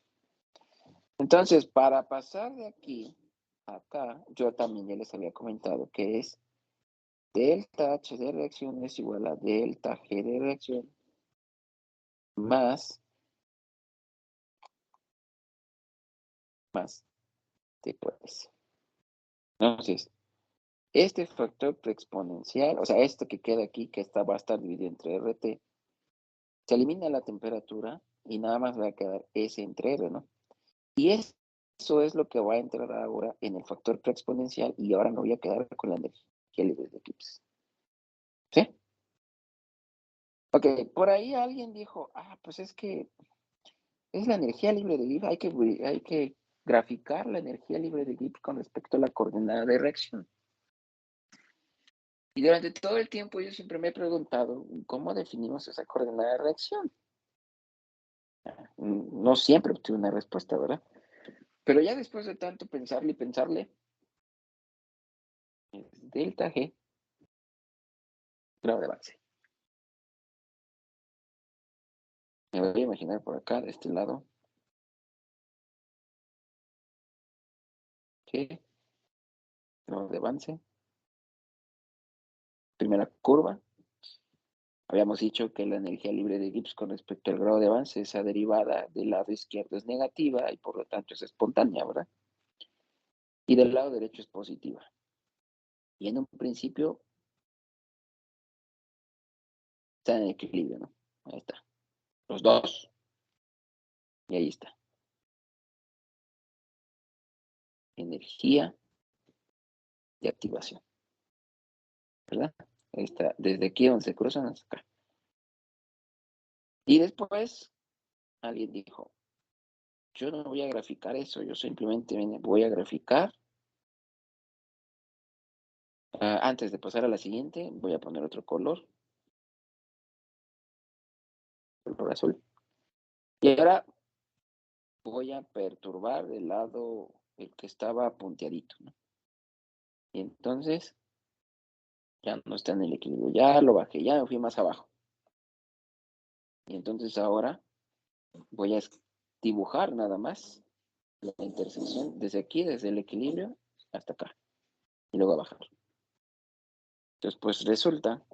S1: Entonces, para pasar de aquí a acá, yo también ya les había comentado que es delta H de reacción es igual a delta G de reacción más T por S. Entonces, este factor exponencial, o sea, esto que queda aquí, que va a estar dividido entre RT, se elimina la temperatura y nada más va a quedar S entre R, ¿no? Y eso es lo que va a entrar ahora en el factor preexponencial y ahora me voy a quedar con la energía libre de Gibbs. ¿Sí? Ok, por ahí alguien dijo, pues es que es la energía libre de Gibbs, hay que graficar la energía libre de Gibbs con respecto a la coordenada de reacción. Y durante todo el tiempo yo siempre me he preguntado, ¿cómo definimos esa coordenada de reacción? No siempre obtuve una respuesta, ¿verdad? Pero ya después de tanto pensarle y pensarle, es delta G, grado de avance. Me voy a imaginar por acá, de este lado, G, grado de avance. Primera curva. Habíamos dicho que la energía libre de Gibbs con respecto al grado de avance, esa derivada del lado izquierdo es negativa y por lo tanto es espontánea, ¿verdad? Y del lado derecho es positiva. Y en un principio está en equilibrio, ¿no? Ahí está. Los dos. Y ahí está. Energía de activación. ¿Verdad? Ahí está, desde aquí donde se cruzan hasta acá. Y después alguien dijo, yo no voy a graficar eso, yo simplemente voy a graficar. Antes de pasar a la siguiente, voy a poner otro color. Color azul. Y ahora voy a perturbar del lado el que estaba punteadito, ¿no? Y entonces ya no está en el equilibrio, ya lo bajé, ya me fui más abajo. Y entonces ahora voy a dibujar nada más la intersección desde aquí, desde el equilibrio hasta acá. Y luego a bajar. Entonces, pues resulta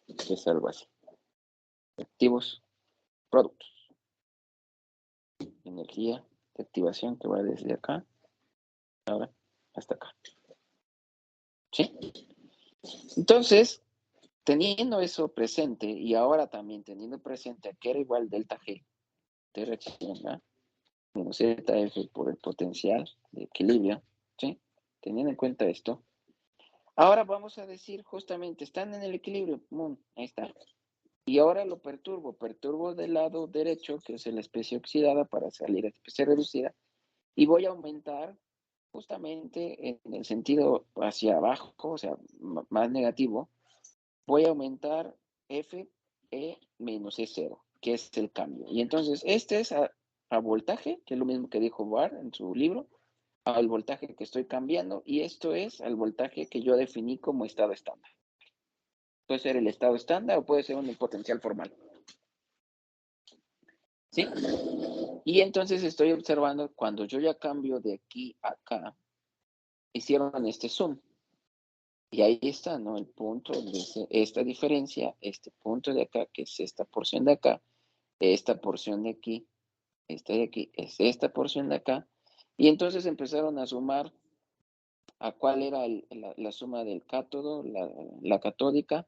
S1: que es algo así. Activos, productos. Energía de activación que va desde acá, ahora hasta acá. ¿Sí? Entonces, teniendo eso presente y ahora también teniendo presente que era igual delta G de reacción, ¿verdad? Menos ZF por el potencial de equilibrio, ¿sí? Teniendo en cuenta esto, ahora vamos a decir justamente, están en el equilibrio, ahí está. Y ahora lo perturbo del lado derecho, que es la especie oxidada, para salir a especie reducida, y voy a aumentar justamente en el sentido hacia abajo, o sea, más negativo, voy a aumentar Fe menos E0, que es el cambio. Y entonces, este es a voltaje, que es lo mismo que dijo Barr en su libro, al voltaje que estoy cambiando, y esto es al voltaje que yo definí como estado estándar. Puede ser el estado estándar o puede ser un potencial formal. ¿Sí? Y entonces estoy observando cuando yo ya cambio de aquí a acá, hicieron este zoom. Y ahí está, ¿no? El punto de esta diferencia, este punto de acá, que es esta porción de acá, esta porción de aquí, esta de aquí, es esta porción de acá. Y entonces empezaron a sumar a cuál era la suma del cátodo, la catódica.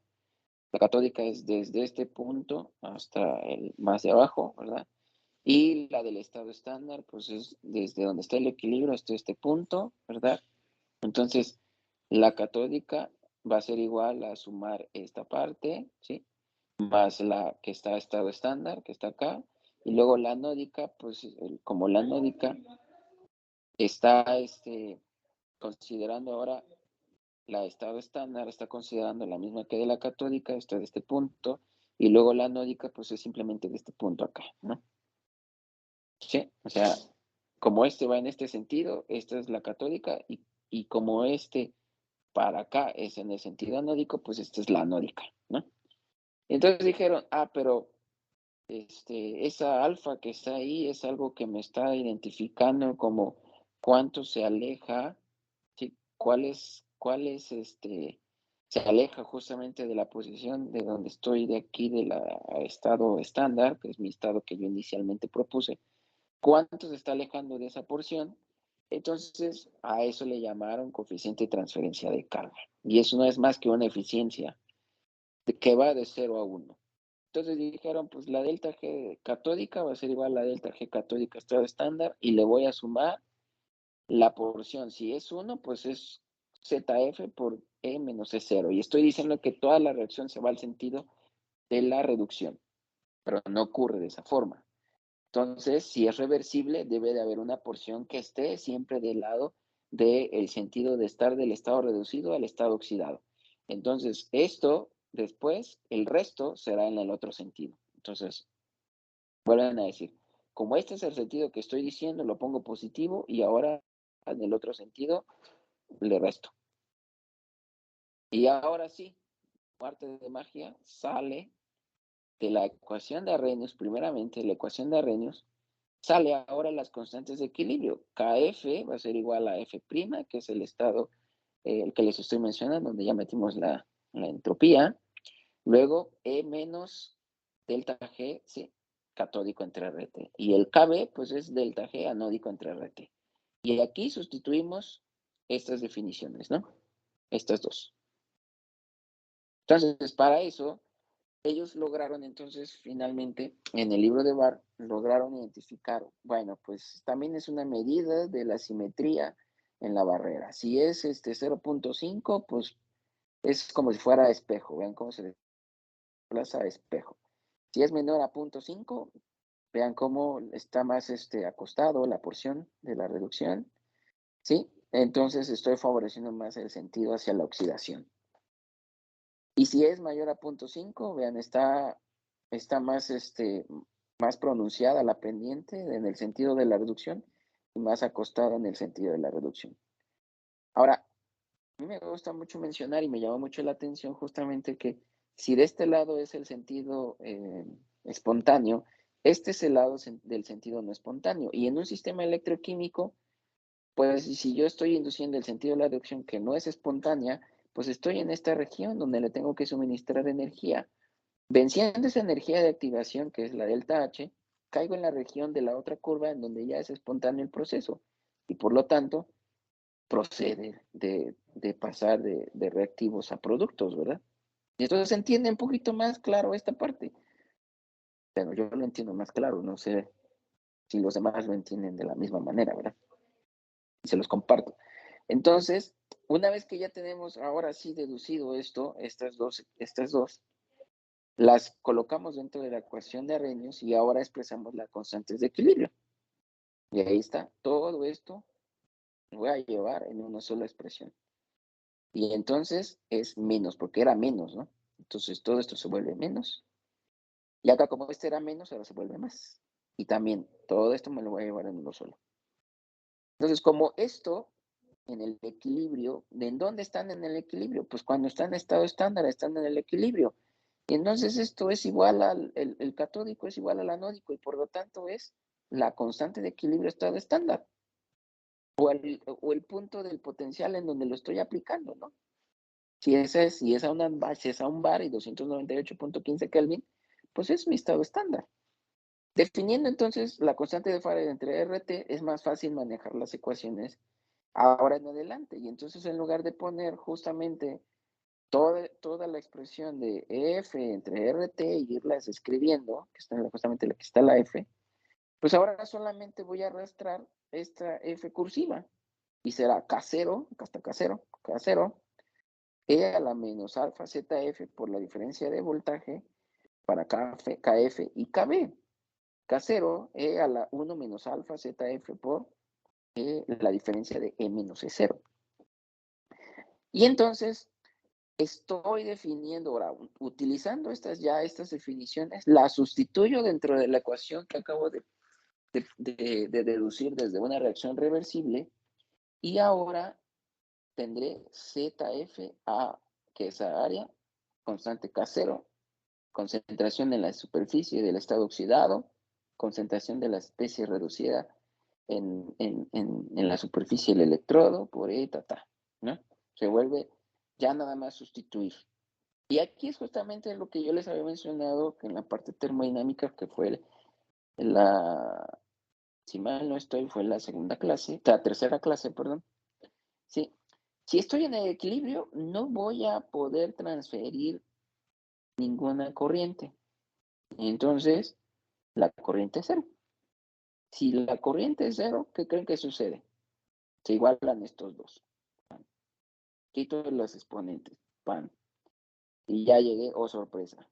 S1: La catódica es desde este punto hasta el más de abajo, ¿verdad? Y la del estado estándar, pues es desde donde está el equilibrio hasta este punto, ¿verdad? Entonces, la catódica va a ser igual a sumar esta parte, ¿sí? Más la que está estado estándar, que está acá. Y luego la anódica, pues como la anódica está considerando ahora la estado estándar, está considerando la misma que de la catódica, está de este punto. Y luego la anódica, pues es simplemente de este punto acá, ¿no? Sí, o sea, como este va en este sentido, esta es la catódica, y como este para acá es en el sentido anódico, pues esta es la anódica, ¿no? Entonces dijeron, pero esa alfa que está ahí es algo que me está identificando como cuánto se aleja, ¿sí? Se aleja justamente de la posición de donde estoy de aquí, del estado estándar, que es mi estado que yo inicialmente propuse. ¿Cuánto se está alejando de esa porción? Entonces, a eso le llamaron coeficiente de transferencia de carga. Y eso no es más que una eficiencia que va de 0 a 1. Entonces dijeron, pues la delta G catódica va a ser igual a la delta G catódica estado estándar y le voy a sumar la porción. Si es 1, pues es ZF por E menos E0. Y estoy diciendo que toda la reacción se va al sentido de la reducción, pero no ocurre de esa forma. Entonces, si es reversible, debe de haber una porción que esté siempre del lado del sentido de estar del estado reducido al estado oxidado. Entonces, esto después, el resto será en el otro sentido. Entonces, vuelven a decir, como este es el sentido que estoy diciendo, lo pongo positivo y ahora en el otro sentido le resto. Y ahora sí, parte de magia sale de la ecuación de Arrhenius, primeramente la ecuación de Arrhenius, sale ahora las constantes de equilibrio. KF va a ser igual a F', que es el estado, el que les estoy mencionando, donde ya metimos la entropía. Luego E menos delta G, ¿sí? Catódico entre RT. Y el KB, pues es delta G anódico entre RT. Y aquí sustituimos estas definiciones, ¿no? Estas dos. Entonces, para eso, ellos lograron entonces, finalmente, en el libro de Barr, lograron identificar, bueno, pues también es una medida de la simetría en la barrera. Si es 0.5, pues es como si fuera espejo. Vean cómo se desplaza a espejo. Si es menor a 0.5, vean cómo está más acostado la porción de la reducción, ¿sí? Entonces estoy favoreciendo más el sentido hacia la oxidación. Y si es mayor a 0.5, vean, está más, más pronunciada la pendiente en el sentido de la reducción y más acostada en el sentido de la reducción. Ahora, a mí me gusta mucho mencionar y me llama mucho la atención justamente que si de este lado es el sentido espontáneo, este es el lado del sentido no espontáneo. Y en un sistema electroquímico, pues si yo estoy induciendo el sentido de la reducción que no es espontánea, pues estoy en esta región donde le tengo que suministrar energía. Venciendo esa energía de activación, que es la delta H, caigo en la región de la otra curva en donde ya es espontáneo el proceso. Y por lo tanto, procede de pasar de reactivos a productos, ¿verdad? Y entonces se entiende un poquito más claro esta parte. Pero yo lo entiendo más claro, no sé si los demás lo entienden de la misma manera, ¿verdad? Y se los comparto. Entonces, una vez que ya tenemos ahora sí deducido esto, estas dos, las colocamos dentro de la ecuación de Arrhenius y ahora expresamos las constantes de equilibrio. Y ahí está, todo esto lo voy a llevar en una sola expresión. Y entonces es menos, porque era menos, ¿no? Entonces todo esto se vuelve menos. Y acá como este era menos, ahora se vuelve más. Y también todo esto me lo voy a llevar en uno solo. Entonces, como esto en el equilibrio, ¿de en dónde están en el equilibrio? Pues cuando están en estado estándar, están en el equilibrio. Y entonces esto es igual al, el catódico es igual al anódico y por lo tanto es la constante de equilibrio estado estándar. O el punto del potencial en donde lo estoy aplicando, ¿no? Si es a un bar y 298.15 Kelvin, pues es mi estado estándar. Definiendo entonces la constante de Faraday entre RT, es más fácil manejar las ecuaciones ahora en adelante. Y entonces en lugar de poner justamente toda la expresión de F entre RT y irlas escribiendo, que está justamente aquí está la F, pues ahora solamente voy a arrastrar esta F cursiva y será K0, acá está K0, E a la menos alfa ZF por la diferencia de voltaje para KF y KB. K0, E a la 1 menos alfa ZF por la diferencia de E menos E0. Y entonces estoy definiendo ahora, utilizando estas definiciones, las sustituyo dentro de la ecuación que acabo de deducir desde una reacción reversible y ahora tendré ZFA, que es esa área, constante K0, concentración en la superficie del estado oxidado, concentración de la especie reducida en la superficie del electrodo por ¿no? Se vuelve ya nada más sustituir. Y aquí es justamente lo que yo les había mencionado que en la parte termodinámica, que fue si mal no estoy, fue la tercera clase, perdón. Sí. Si estoy en el equilibrio, no voy a poder transferir ninguna corriente. Entonces, la corriente es cero. Si la corriente es cero, ¿qué creen que sucede? Se igualan estos dos. Quito los exponentes. Pan. Y ya llegué, oh sorpresa.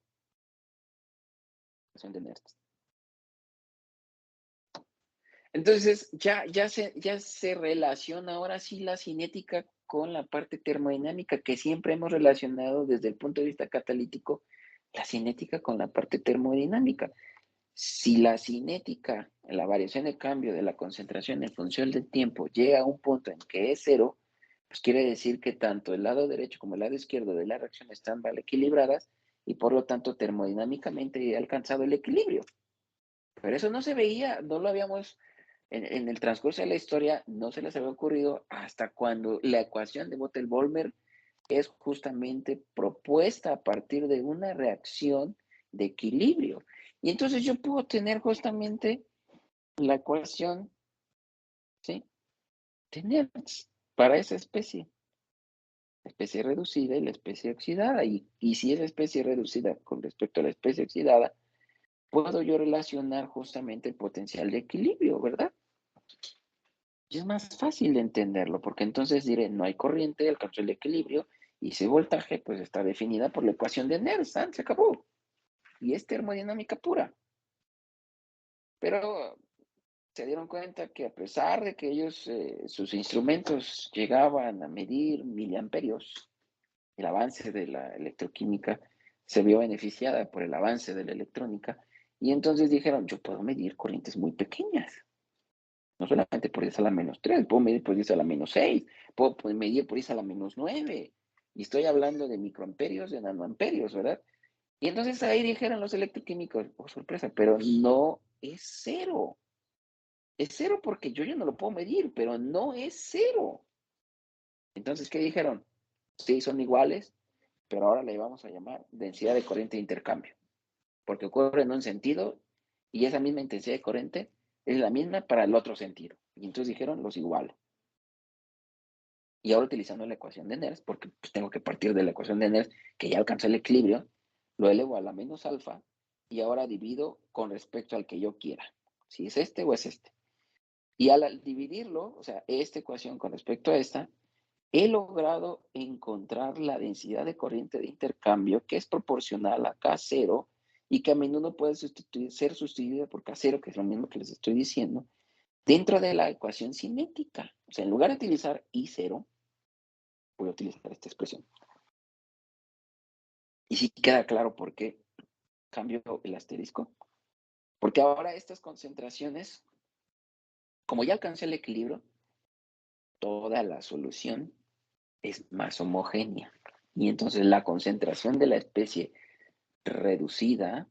S1: Entonces, ya se relaciona ahora sí la cinética con la parte termodinámica que siempre hemos relacionado desde el punto de vista catalítico, la cinética con la parte termodinámica. Si la cinética, la variación de cambio de la concentración en función del tiempo llega a un punto en que es cero, pues quiere decir que tanto el lado derecho como el lado izquierdo de la reacción están mal equilibradas y por lo tanto termodinámicamente he alcanzado el equilibrio. Pero eso no se veía, no lo habíamos, en el transcurso de la historia, no se les había ocurrido hasta cuando la ecuación de Bottle-Volmer es justamente propuesta a partir de una reacción de equilibrio. Y entonces yo puedo tener justamente la ecuación, ¿sí? Tener para esa especie. la especie reducida y la especie oxidada. Y si es la especie reducida con respecto a la especie oxidada, puedo yo relacionar justamente el potencial de equilibrio, ¿verdad? Y es más fácil de entenderlo, porque entonces diré, no hay corriente, alcanzó el equilibrio, y ese voltaje pues está definida por la ecuación de Nernst, se acabó. Y es termodinámica pura. Pero se dieron cuenta que a pesar de que ellos, sus instrumentos llegaban a medir miliamperios, el avance de la electroquímica se vio beneficiada por el avance de la electrónica, y entonces dijeron, yo puedo medir corrientes muy pequeñas. No solamente por 10 a la menos 3, puedo medir por 10 a la menos 6, puedo medir por 10 a la menos 9. Y estoy hablando de microamperios, de nanoamperios, ¿verdad? Y entonces ahí dijeron los electroquímicos, oh sorpresa, pero no es cero. Es cero porque yo ya no lo puedo medir, pero no es cero. Entonces, ¿qué dijeron? Sí, son iguales, pero ahora le vamos a llamar densidad de corriente de intercambio, porque ocurre en un sentido y esa misma intensidad de corriente es la misma para el otro sentido. Y entonces dijeron los iguales. Y ahora utilizando la ecuación de Nernst, porque pues, tengo que partir de la ecuación de Nernst, que ya alcanzó el equilibrio, lo elevo a la menos alfa y ahora divido con respecto al que yo quiera. Si es este o es este. Y al dividirlo, o sea, esta ecuación con respecto a esta, he logrado encontrar la densidad de corriente de intercambio que es proporcional a K0 y que a menudo puede ser sustituida por K0, que es lo mismo que les estoy diciendo, dentro de la ecuación cinética. O sea, en lugar de utilizar I0, voy a utilizar esta expresión. Y sí queda claro por qué cambio el asterisco. Porque ahora estas concentraciones, como ya alcancé el equilibrio, toda la solución es más homogénea. Y entonces la concentración de la especie reducida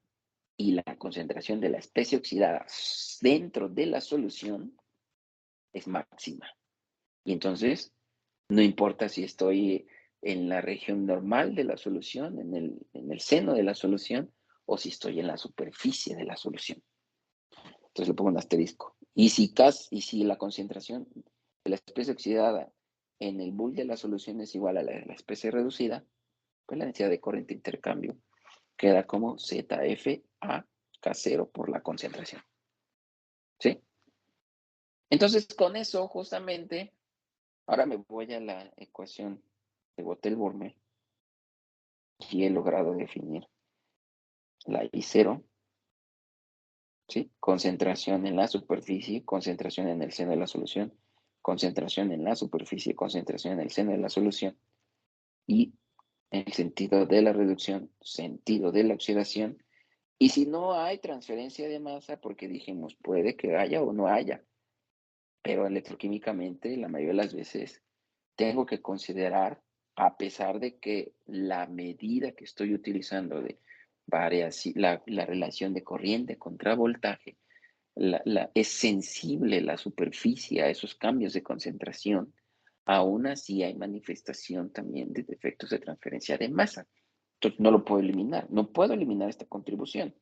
S1: y la concentración de la especie oxidada dentro de la solución es máxima. Y entonces, no importa si estoy en la región normal de la solución, en el seno de la solución, o si estoy en la superficie de la solución. Entonces le pongo un asterisco. Y si la concentración de la especie oxidada en el bool de la solución es igual a la de la especie reducida, pues la densidad de corriente de intercambio queda como ZF a K0 por la concentración. ¿Sí? Entonces, con eso, justamente, ahora me voy a la ecuación de Botel-Borme y he logrado definir la I0, ¿sí? Concentración en la superficie, concentración en el seno de la solución, concentración en la superficie, concentración en el seno de la solución y en el sentido de la reducción, sentido de la oxidación. Y si no hay transferencia de masa, porque dijimos, puede que haya o no haya, pero electroquímicamente la mayoría de las veces tengo que considerar, a pesar de que la medida que estoy utilizando de la relación de corriente contra voltaje, es sensible la superficie a esos cambios de concentración, aún así hay manifestación también de defectos de transferencia de masa. Entonces no lo puedo eliminar, no puedo eliminar esta contribución.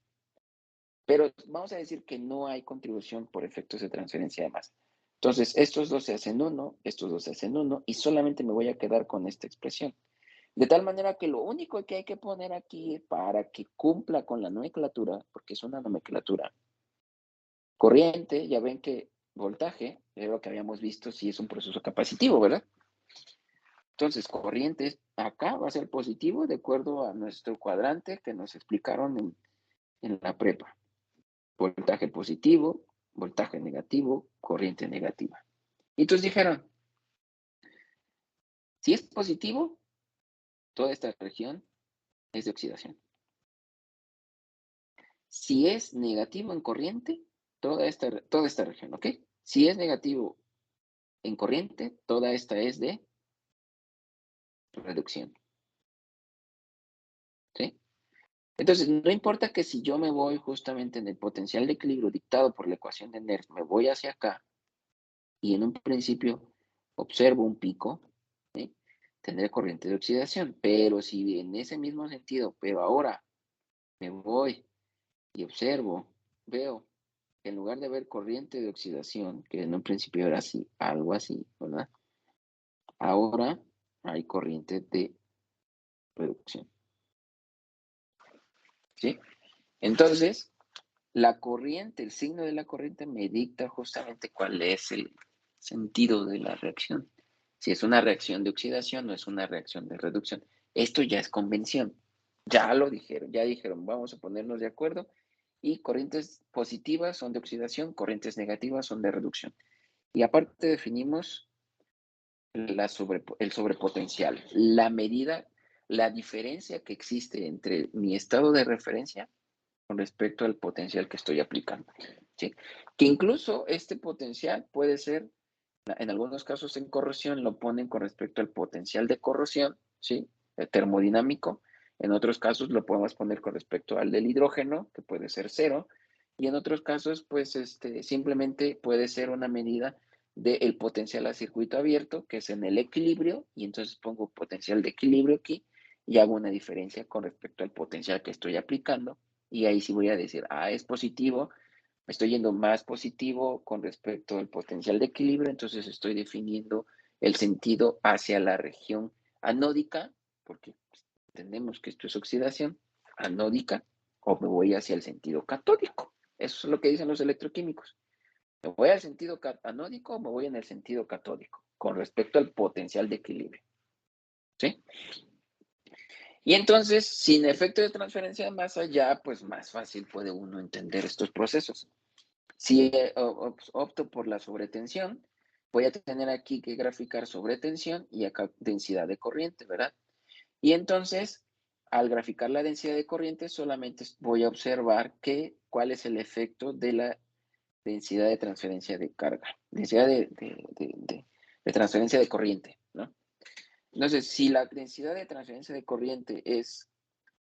S1: Pero vamos a decir que no hay contribución por efectos de transferencia de masa. Entonces, estos dos se hacen uno, estos dos se hacen uno, y solamente me voy a quedar con esta expresión. De tal manera que lo único que hay que poner aquí para que cumpla con la nomenclatura, porque es una nomenclatura, corriente, ya ven que voltaje, es lo que habíamos visto si es un proceso capacitivo, ¿verdad? Entonces, corriente acá va a ser positivo de acuerdo a nuestro cuadrante que nos explicaron en la prepa. Voltaje positivo, voltaje negativo, corriente negativa. Y entonces dijeron, si es positivo, toda esta región es de oxidación. Si es negativo en corriente, toda esta región, ¿ok? Si es negativo en corriente, toda esta es de reducción. ¿Sí? Entonces, no importa que si yo me voy justamente en el potencial de equilibrio dictado por la ecuación de Nernst, me voy hacia acá y en un principio observo un pico, ¿sí? Tendré corriente de oxidación, pero si en ese mismo sentido, pero ahora me voy y observo, veo que en lugar de ver corriente de oxidación, que en un principio era así, algo así, ¿verdad? Ahora hay corriente de reducción. ¿Sí? Entonces, la corriente, el signo de la corriente me dicta justamente cuál es el sentido de la reacción. Si es una reacción de oxidación o es una reacción de reducción. Esto ya es convención. Ya lo dijeron, ya dijeron, vamos a ponernos de acuerdo. Y corrientes positivas son de oxidación, corrientes negativas son de reducción. Y aparte definimos el sobrepotencial, la medida, la diferencia que existe entre mi estado de referencia con respecto al potencial que estoy aplicando. ¿Sí? Que incluso este potencial puede ser, en algunos casos en corrosión lo ponen con respecto al potencial de corrosión, ¿sí? El termodinámico. En otros casos lo podemos poner con respecto al del hidrógeno, que puede ser cero. Y en otros casos, pues simplemente puede ser una medida del potencial a circuito abierto, que es en el equilibrio, y entonces pongo potencial de equilibrio aquí y hago una diferencia con respecto al potencial que estoy aplicando. Y ahí sí voy a decir, es positivo, me estoy yendo más positivo con respecto al potencial de equilibrio, entonces estoy definiendo el sentido hacia la región anódica, porque entendemos que esto es oxidación anódica, o me voy hacia el sentido catódico. Eso es lo que dicen los electroquímicos. ¿Me voy al sentido anódico o me voy en el sentido catódico? Con respecto al potencial de equilibrio. ¿Sí? Y entonces, sin efecto de transferencia de masa, ya pues más fácil puede uno entender estos procesos. Si opto por la sobretensión, voy a tener aquí que graficar sobretensión y acá densidad de corriente, ¿verdad? Y entonces, al graficar la densidad de corriente, solamente voy a observar cuál es el efecto de la densidad de transferencia de carga, densidad de transferencia de corriente, ¿no? Entonces, si la densidad de transferencia de corriente es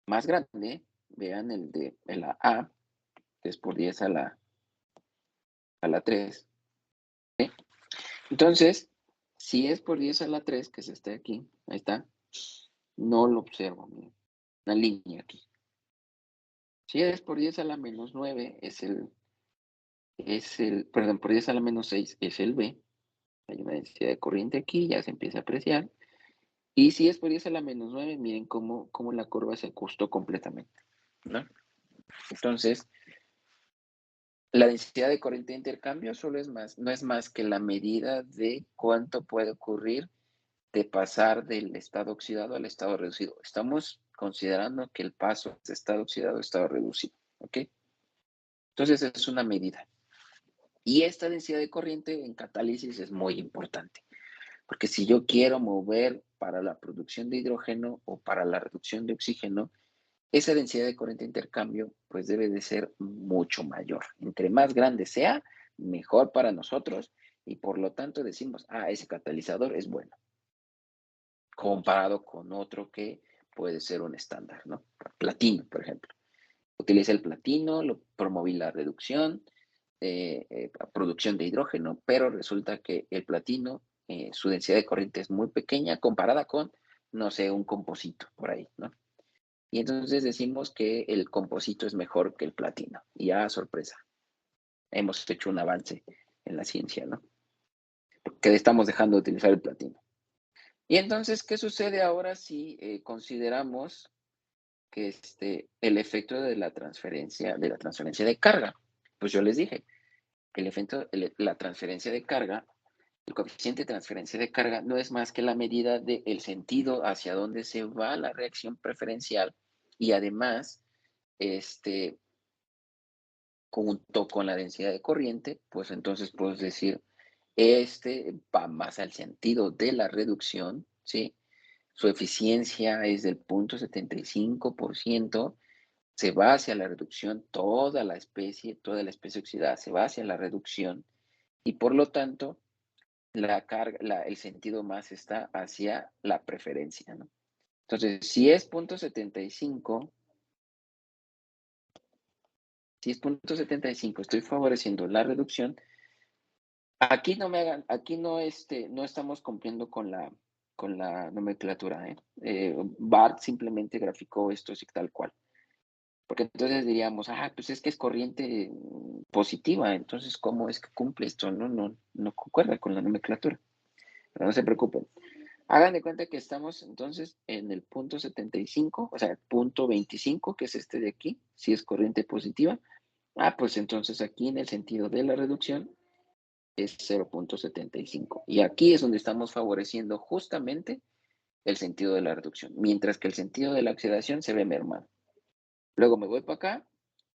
S1: más grande, vean el de la A, que es por 10 a la 3. ¿Sí? Entonces, si es por 10 a la 3, que es este aquí, ahí está, no lo observo, miren, una línea aquí. Si es por 10 a la menos 9, perdón, por 10 a la menos 6 es el B. Hay una densidad de corriente aquí, ya se empieza a apreciar. Y si es por 10 a la menos 9, miren cómo la curva se ajustó completamente, ¿no? Entonces, la densidad de corriente de intercambio no es más que la medida de cuánto puede ocurrir de pasar del estado oxidado al estado reducido. Estamos considerando que el paso es estado oxidado a estado reducido, ¿ok? Entonces es una medida. Y esta densidad de corriente en catálisis es muy importante, porque si yo quiero mover para la producción de hidrógeno o para la reducción de oxígeno, esa densidad de corriente de intercambio pues debe de ser mucho mayor. Entre más grande sea, mejor para nosotros y por lo tanto decimos, ese catalizador es bueno, comparado con otro que puede ser un estándar, ¿no? Platino, por ejemplo. Utilicé el platino, lo promoví la reducción, producción de hidrógeno, pero resulta que el platino, su densidad de corriente es muy pequeña comparada con, no sé, un composito por ahí, ¿no? Y entonces decimos que el composito es mejor que el platino. Y sorpresa, hemos hecho un avance en la ciencia, ¿no? Porque estamos dejando de utilizar el platino. Y entonces, ¿qué sucede ahora si consideramos que el efecto de la transferencia de carga? Pues yo les dije, el efecto, la transferencia de carga, el coeficiente de transferencia de carga no es más que la medida del sentido hacia dónde se va la reacción preferencial y además, junto con la densidad de corriente, pues entonces puedes decir, va más al sentido de la reducción, ¿sí? Su eficiencia es del 0.75%, se va hacia la reducción, toda la especie oxidada se va hacia la reducción y por lo tanto la carga, el sentido más está hacia la preferencia, ¿no? Entonces, si es 0.75, estoy favoreciendo la reducción. Aquí no no estamos cumpliendo con la nomenclatura, ¿eh? Bart simplemente graficó esto así tal cual. Porque entonces diríamos, pues es que es corriente positiva, entonces ¿cómo es que cumple esto? No concuerda con la nomenclatura. Pero no se preocupen. Hagan de cuenta que estamos entonces en el punto 75, o sea, el punto 25, que es este de aquí, si es corriente positiva. Pues entonces aquí en el sentido de la reducción es 0.75. Y aquí es donde estamos favoreciendo justamente el sentido de la reducción, mientras que el sentido de la oxidación se ve mermado. Luego me voy para acá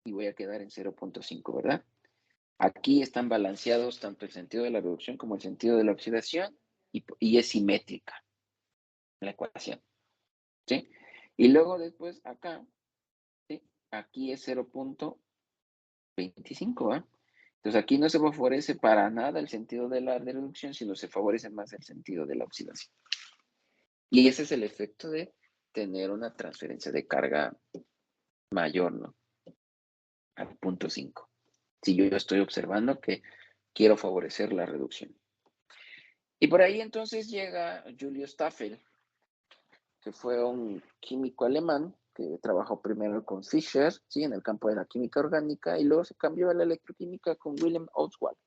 S1: y voy a quedar en 0.5, ¿verdad? Aquí están balanceados tanto el sentido de la reducción como el sentido de la oxidación y es simétrica la ecuación, ¿sí? Y luego después acá, ¿sí? Aquí es 0.25, ¿va? Entonces aquí no se favorece para nada el sentido de la reducción, sino se favorece más el sentido de la oxidación. Y ese es el efecto de tener una transferencia de carga mayor, ¿no? Al punto 5. Si yo estoy observando que quiero favorecer la reducción. Y por ahí entonces llega Julius Staffel, que fue un químico alemán que trabajó primero con Fischer, ¿sí? En el campo de la química orgánica, y luego se cambió a la electroquímica con Wilhelm Ostwald,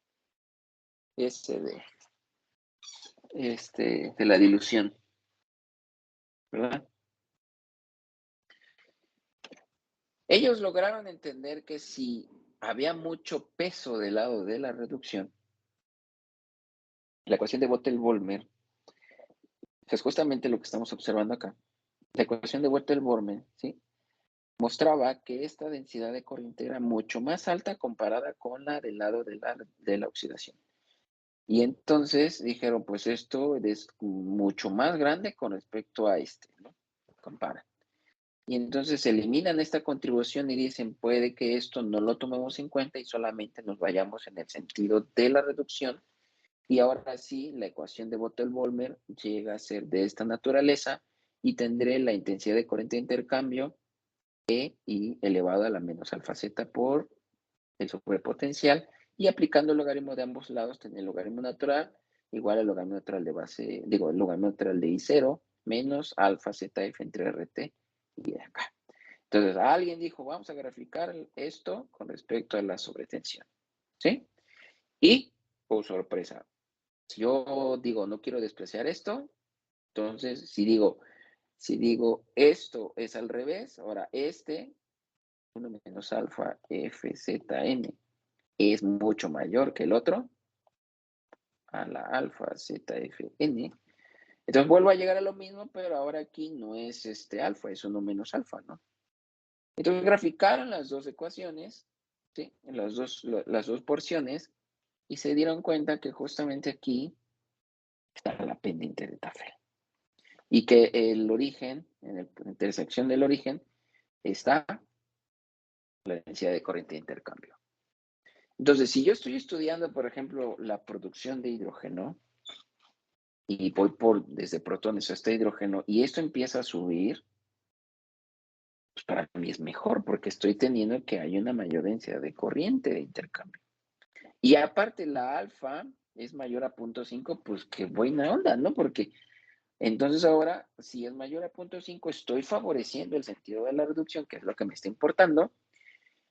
S1: de la dilución, ¿verdad? Ellos lograron entender que si había mucho peso del lado de la reducción, la ecuación de Bottle-Volmer, es justamente lo que estamos observando acá. La ecuación de Bottle-Volmer, ¿sí? Mostraba que esta densidad de corriente era mucho más alta comparada con la del lado de la oxidación. Y entonces dijeron, pues esto es mucho más grande con respecto a ¿no? Compara. Y entonces eliminan esta contribución y dicen, puede que esto no lo tomemos en cuenta y solamente nos vayamos en el sentido de la reducción. Y ahora sí, la ecuación de Bottle-Volmer llega a ser de esta naturaleza y tendré la intensidad de corriente de intercambio E y elevado a la menos alfa z por el sobrepotencial, y aplicando el logaritmo de ambos lados, tener el logaritmo natural igual al logaritmo natural de base, digo, el logaritmo natural de I0 menos alfa zf entre RT y de acá. Entonces, alguien dijo, vamos a graficar esto con respecto a la sobretensión, ¿sí? Y, por sorpresa, si yo digo, no quiero despreciar esto, entonces, si digo esto es al revés, ahora 1 menos alfa fzn es mucho mayor que el otro, a la alfa zfn. Entonces vuelvo a llegar a lo mismo, pero ahora aquí no es alfa, es 1 menos alfa, ¿no? Entonces graficaron las dos ecuaciones, ¿sí? Las dos porciones, y se dieron cuenta que justamente aquí está la pendiente de Tafel. Y que el origen, en la intersección del origen, está la densidad de corriente de intercambio. Entonces, si yo estoy estudiando, por ejemplo, la producción de hidrógeno, y voy desde protones hasta hidrógeno, y esto empieza a subir, pues para mí es mejor, porque estoy teniendo que hay una mayor densidad de corriente de intercambio. Y aparte la alfa es mayor a 0.5, pues qué buena onda, ¿no? Porque entonces ahora, si es mayor a 0.5, estoy favoreciendo el sentido de la reducción, que es lo que me está importando,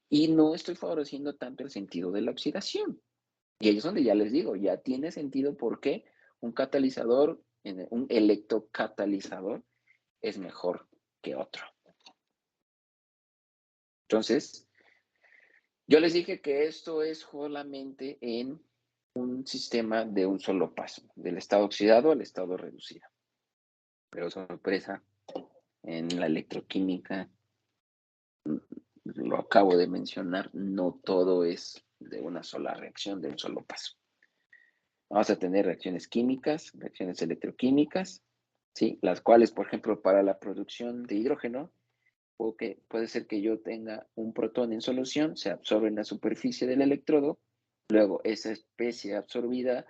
S1: y no estoy favoreciendo tanto el sentido de la oxidación. Y ahí es donde ya les digo, ya tiene sentido por qué un catalizador, un electrocatalizador, es mejor que otro. Entonces, yo les dije que esto es solamente en un sistema de un solo paso, del estado oxidado al estado reducido. Pero sorpresa, en la electroquímica, lo acabo de mencionar, no todo es de una sola reacción, de un solo paso. Vamos a tener reacciones químicas, reacciones electroquímicas, ¿sí? Las cuales, por ejemplo, para la producción de hidrógeno, puede ser que yo tenga un protón en solución, se absorbe en la superficie del electrodo, luego esa especie absorbida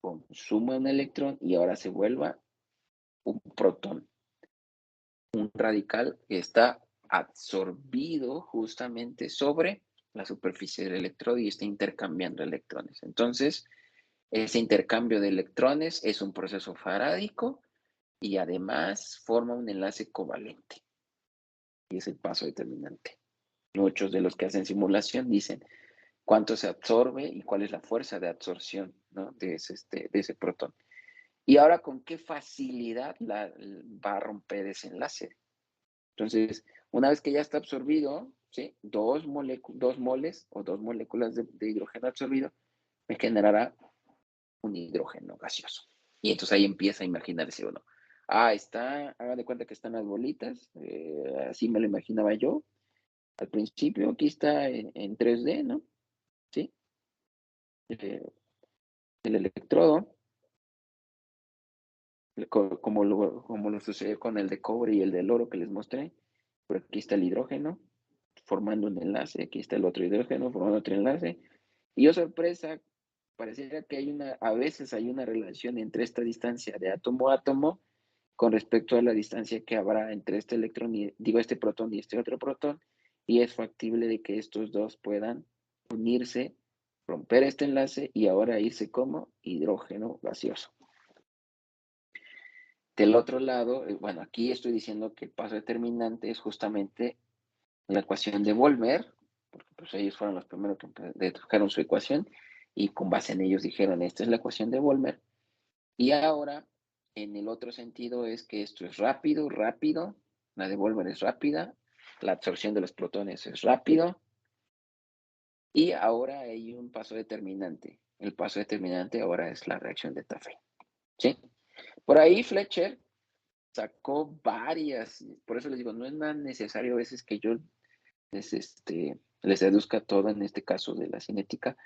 S1: consume un electrón y ahora se vuelva un protón, un radical que está absorbido justamente sobre la superficie del electrodo y está intercambiando electrones. Entonces, ese intercambio de electrones es un proceso farádico y además forma un enlace covalente. Y es el paso determinante. Muchos de los que hacen simulación dicen cuánto se absorbe y cuál es la fuerza de absorción, ¿no? de ese protón. Y ahora, ¿con qué facilidad va a romper ese enlace? Entonces, una vez que ya está absorbido, ¿sí? Dos moles o dos moléculas de hidrógeno absorbido, me generará un hidrógeno gaseoso. Y entonces ahí empieza a imaginarse uno. Hagan de cuenta que están las bolitas, así me lo imaginaba yo al principio, aquí está en 3D, ¿no? ¿Sí? El electrodo, como lo sucedió con el de cobre y el del oro que les mostré. Por aquí está el hidrógeno formando un enlace, aquí está el otro hidrógeno formando otro enlace. Y oh sorpresa, pareciera que a veces hay una relación entre esta distancia de átomo a átomo con respecto a la distancia que habrá entre este electrón, este protón y este otro protón, y es factible de que estos dos puedan unirse, romper este enlace y ahora irse como hidrógeno gaseoso. Del otro lado, bueno, aquí estoy diciendo que el paso determinante es justamente la ecuación de Volmer, porque pues ellos fueron los primeros que dedujeron su ecuación y con base en ellos dijeron, esta es la ecuación de Volmer. Y ahora, en el otro sentido es que esto es rápido, la de Volmer es rápida, la absorción de los protones es rápido, y ahora hay un paso determinante. El paso determinante ahora es la reacción de Tafel, ¿sí? Por ahí Fletcher sacó varias, por eso les digo, no es nada necesario a veces que yo les deduzca todo en este caso de la cinética,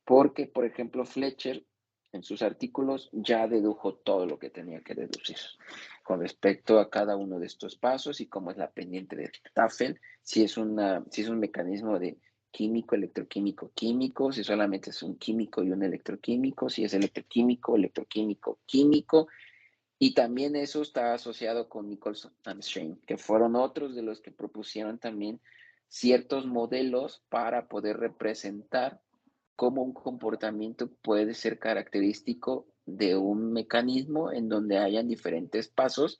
S1: porque, por ejemplo, Fletcher en sus artículos ya dedujo todo lo que tenía que deducir con respecto a cada uno de estos pasos y cómo es la pendiente de Tafel, si es un mecanismo de químico, electroquímico, químico, si solamente es un químico y un electroquímico, si es electroquímico, electroquímico, químico, y también eso está asociado con Nichols and Shane, que fueron otros de los que propusieron también ciertos modelos para poder representar cómo un comportamiento puede ser característico de un mecanismo en donde hayan diferentes pasos,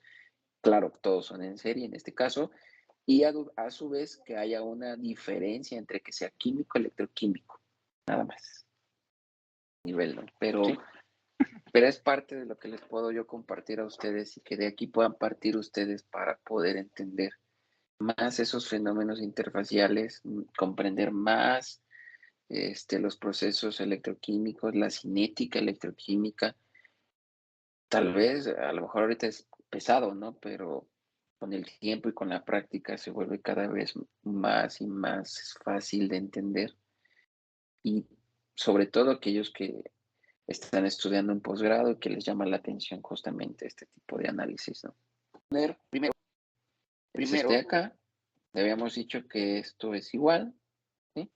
S1: claro, todos son en serie en este caso, y a su vez que haya una diferencia entre que sea químico, electroquímico, nada más. Nivel, ¿no? Pero es parte de lo que les puedo yo compartir a ustedes y que de aquí puedan partir ustedes para poder entender más esos fenómenos interfaciales, comprender más los procesos electroquímicos, la cinética electroquímica. Tal vez, a lo mejor ahorita es pesado, ¿no? Pero con el tiempo y con la práctica se vuelve cada vez más y más fácil de entender. Y sobre todo aquellos que están estudiando un posgrado y que les llama la atención justamente este tipo de análisis, ¿no? Primero acá, le habíamos dicho que esto es igual, ¿sí?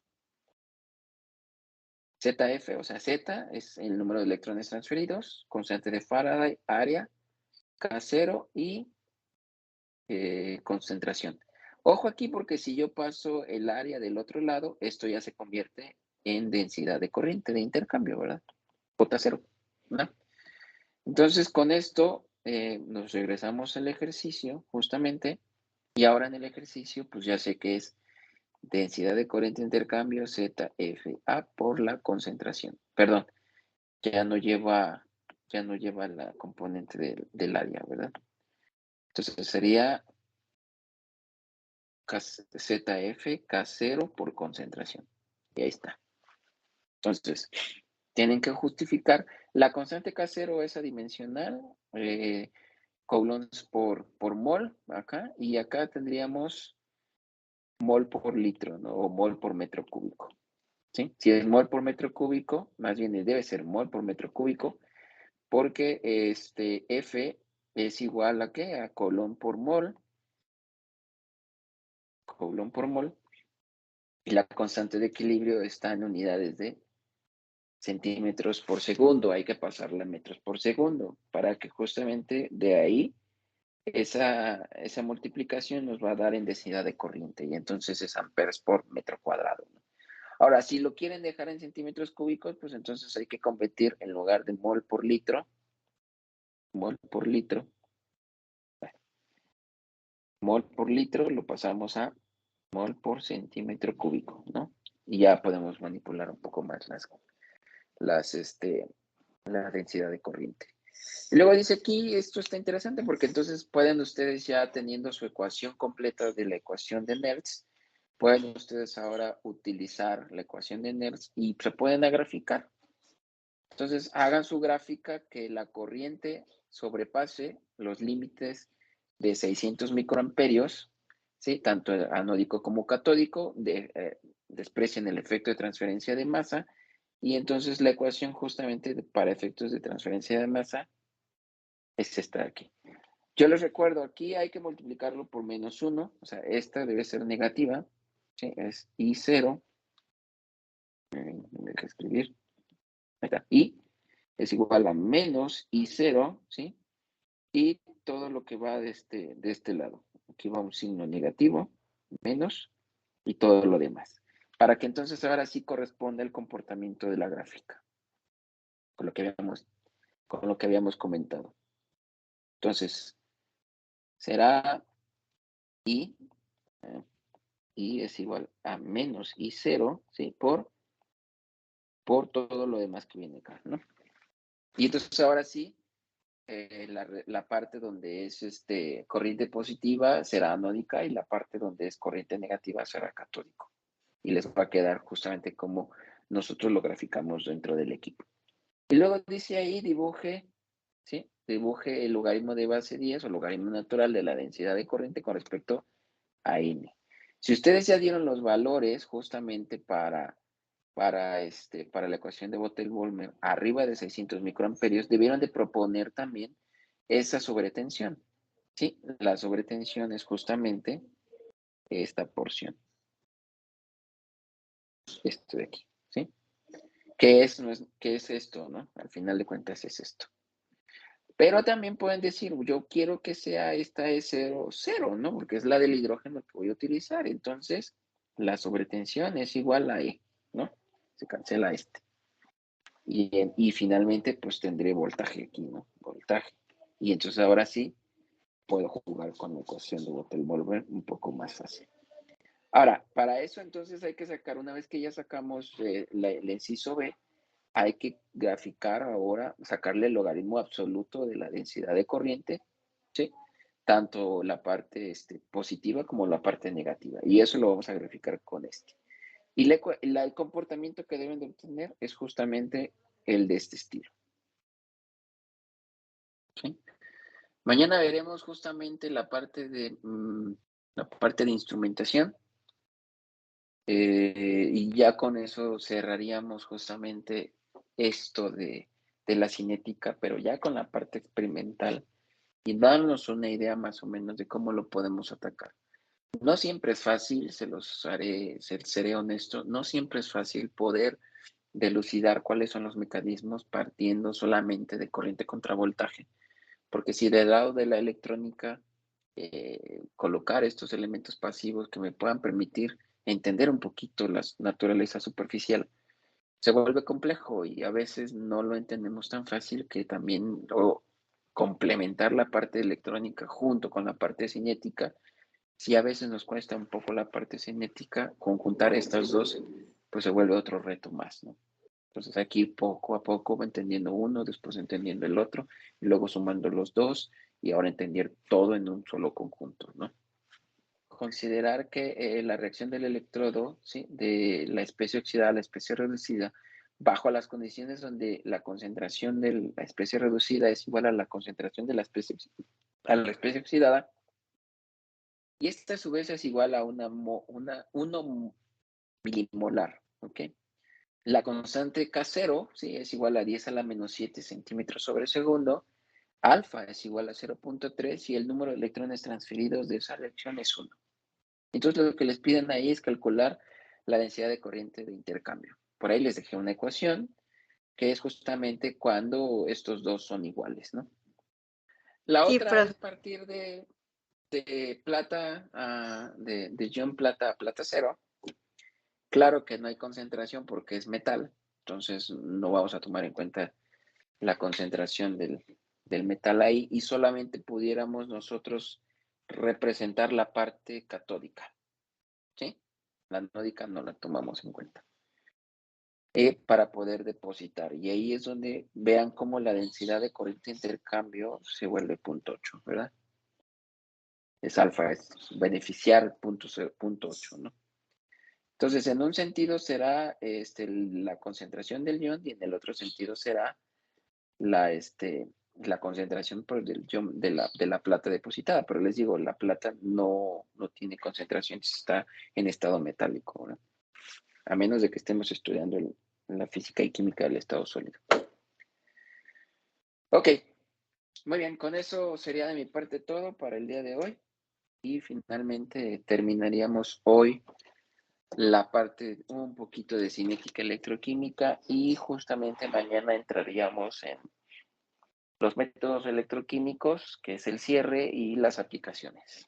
S1: ZF, o sea, Z es el número de electrones transferidos, constante de Faraday, área, K0 y concentración. Ojo aquí porque si yo paso el área del otro lado, esto ya se convierte en densidad de corriente de intercambio, ¿verdad? J0, ¿no? Entonces, con esto nos regresamos al ejercicio, justamente, y ahora en el ejercicio, pues ya sé que es densidad de corriente de intercambio ZFA por la concentración. Perdón, ya no lleva la componente del área, ¿verdad? Entonces sería ZF K0 por concentración. Y ahí está. Entonces, tienen que justificar. La constante K0 es adimensional, coulombs por mol, acá, y acá tendríamos mol por litro, ¿no? O mol por metro cúbico. ¿Sí? Si es mol por metro cúbico, más bien debe ser mol por metro cúbico, porque F es igual a ¿qué? A Coulomb por mol, y la constante de equilibrio está en unidades de centímetros por segundo. Hay que pasarla a metros por segundo para que justamente de ahí esa multiplicación nos va a dar en densidad de corriente y entonces es amperes por metro cuadrado, ¿no? Ahora, si lo quieren dejar en centímetros cúbicos, pues entonces hay que convertir en lugar de mol por litro, mol por litro lo pasamos a mol por centímetro cúbico, ¿no? Y ya podemos manipular un poco más la densidad de corriente. Y luego dice aquí, esto está interesante porque entonces pueden ustedes ya teniendo su ecuación completa de la ecuación de Nernst, pueden ustedes ahora utilizar la ecuación de Nernst y se pueden graficar. Entonces hagan su gráfica que la corriente sobrepase los límites de 600 microamperios, ¿sí? Tanto anódico como catódico, desprecien el efecto de transferencia de masa, y entonces la ecuación justamente para efectos de transferencia de masa es esta de aquí. Yo les recuerdo, aquí hay que multiplicarlo por -1, o sea, esta debe ser negativa, ¿sí? Es I0, me deja escribir, ahí está, I es igual a menos I0, ¿sí? Y todo lo que va de este lado. Aquí va un signo negativo, menos, y todo lo demás. Para que entonces ahora sí corresponda el comportamiento de la gráfica, con lo que habíamos comentado. Entonces, será I, I es igual a menos I0, ¿sí? Por todo lo demás que viene acá, ¿no? Y entonces ahora sí, la parte donde es corriente positiva será anódica y la parte donde es corriente negativa será catódico. Y les va a quedar justamente como nosotros lo graficamos dentro del equipo. Y luego dice ahí, dibuje, ¿sí? Dibuje el logaritmo de base 10 o logaritmo natural de la densidad de corriente con respecto a n. Si ustedes ya dieron los valores justamente para la ecuación de Bottle-Volmer arriba de 600 microamperios, debieron de proponer también esa sobretensión, ¿sí? La sobretensión es justamente esta porción, esto de aquí, ¿sí? ¿Qué es esto, no? Al final de cuentas es esto. Pero también pueden decir, yo quiero que sea esta E0, 0, ¿no? Porque es la del hidrógeno que voy a utilizar. Entonces, la sobretensión es igual a E, ¿no? Se cancela este. Y finalmente, pues tendré voltaje aquí, ¿no? Voltaje. Y entonces ahora sí, puedo jugar con la ecuación de Bottle-Volmer un poco más fácil. Ahora, para eso entonces hay que sacar, una vez que ya sacamos el inciso B, hay que graficar ahora, sacarle el logaritmo absoluto de la densidad de corriente, ¿sí? Tanto la parte positiva como la parte negativa. Y eso lo vamos a graficar con este. Y el comportamiento que deben de obtener es justamente el de este estilo. ¿Sí? Mañana veremos justamente la parte de instrumentación. Y ya con eso cerraríamos justamente esto de la cinética, pero ya con la parte experimental y darnos una idea más o menos de cómo lo podemos atacar. No siempre es fácil, seré honesto, no siempre es fácil poder delucidar cuáles son los mecanismos partiendo solamente de corriente contra voltaje, porque si del lado de la electrónica colocar estos elementos pasivos que me puedan permitir entender un poquito la naturaleza superficial, se vuelve complejo y a veces no lo entendemos tan fácil que también complementar la parte electrónica junto con la parte cinética, si a veces nos cuesta un poco la parte cinética, conjuntar estas dos, pues se vuelve otro reto más, ¿no? Entonces aquí poco a poco va entendiendo uno, después entendiendo el otro, y luego sumando los dos, y ahora entender todo en un solo conjunto, ¿no? Considerar que la reacción del electrodo, ¿sí? De la especie oxidada a la especie reducida, bajo las condiciones donde la concentración de la especie reducida es igual a la concentración de la especie oxidada, y esta a su vez es igual a 1 milimolar, ¿ok? La constante K0, ¿sí? Es igual a 10 a la menos 7 centímetros sobre segundo. Alfa es igual a 0.3 y el número de electrones transferidos de esa reacción es 1. Entonces lo que les piden ahí es calcular la densidad de corriente de intercambio. Por ahí les dejé una ecuación que es justamente cuando estos dos son iguales, ¿no? La
S2: Sí,
S1: otra es
S2: profe.
S1: partir de plata, de ion plata a plata cero. Claro que no hay concentración porque es metal, entonces no vamos a tomar en cuenta la concentración del metal ahí y solamente pudiéramos nosotros representar la parte catódica, ¿sí? La anódica no la tomamos en cuenta. para poder depositar. Y ahí es donde vean cómo la densidad de corriente de intercambio se vuelve 0.8, ¿verdad? Es alfa, es beneficiar 0.8, ¿no? Entonces, en un sentido será la concentración del ion y en el otro sentido será la, la concentración de la plata depositada. Pero les digo, la plata no tiene concentración si está en estado metálico, ¿no? A menos de que estemos estudiando la física y química del estado sólido. Ok, muy bien, con eso sería de mi parte todo para el día de hoy. Y finalmente terminaríamos hoy la parte un poquito de cinética electroquímica y justamente mañana entraríamos en los métodos electroquímicos, que es el cierre y las aplicaciones.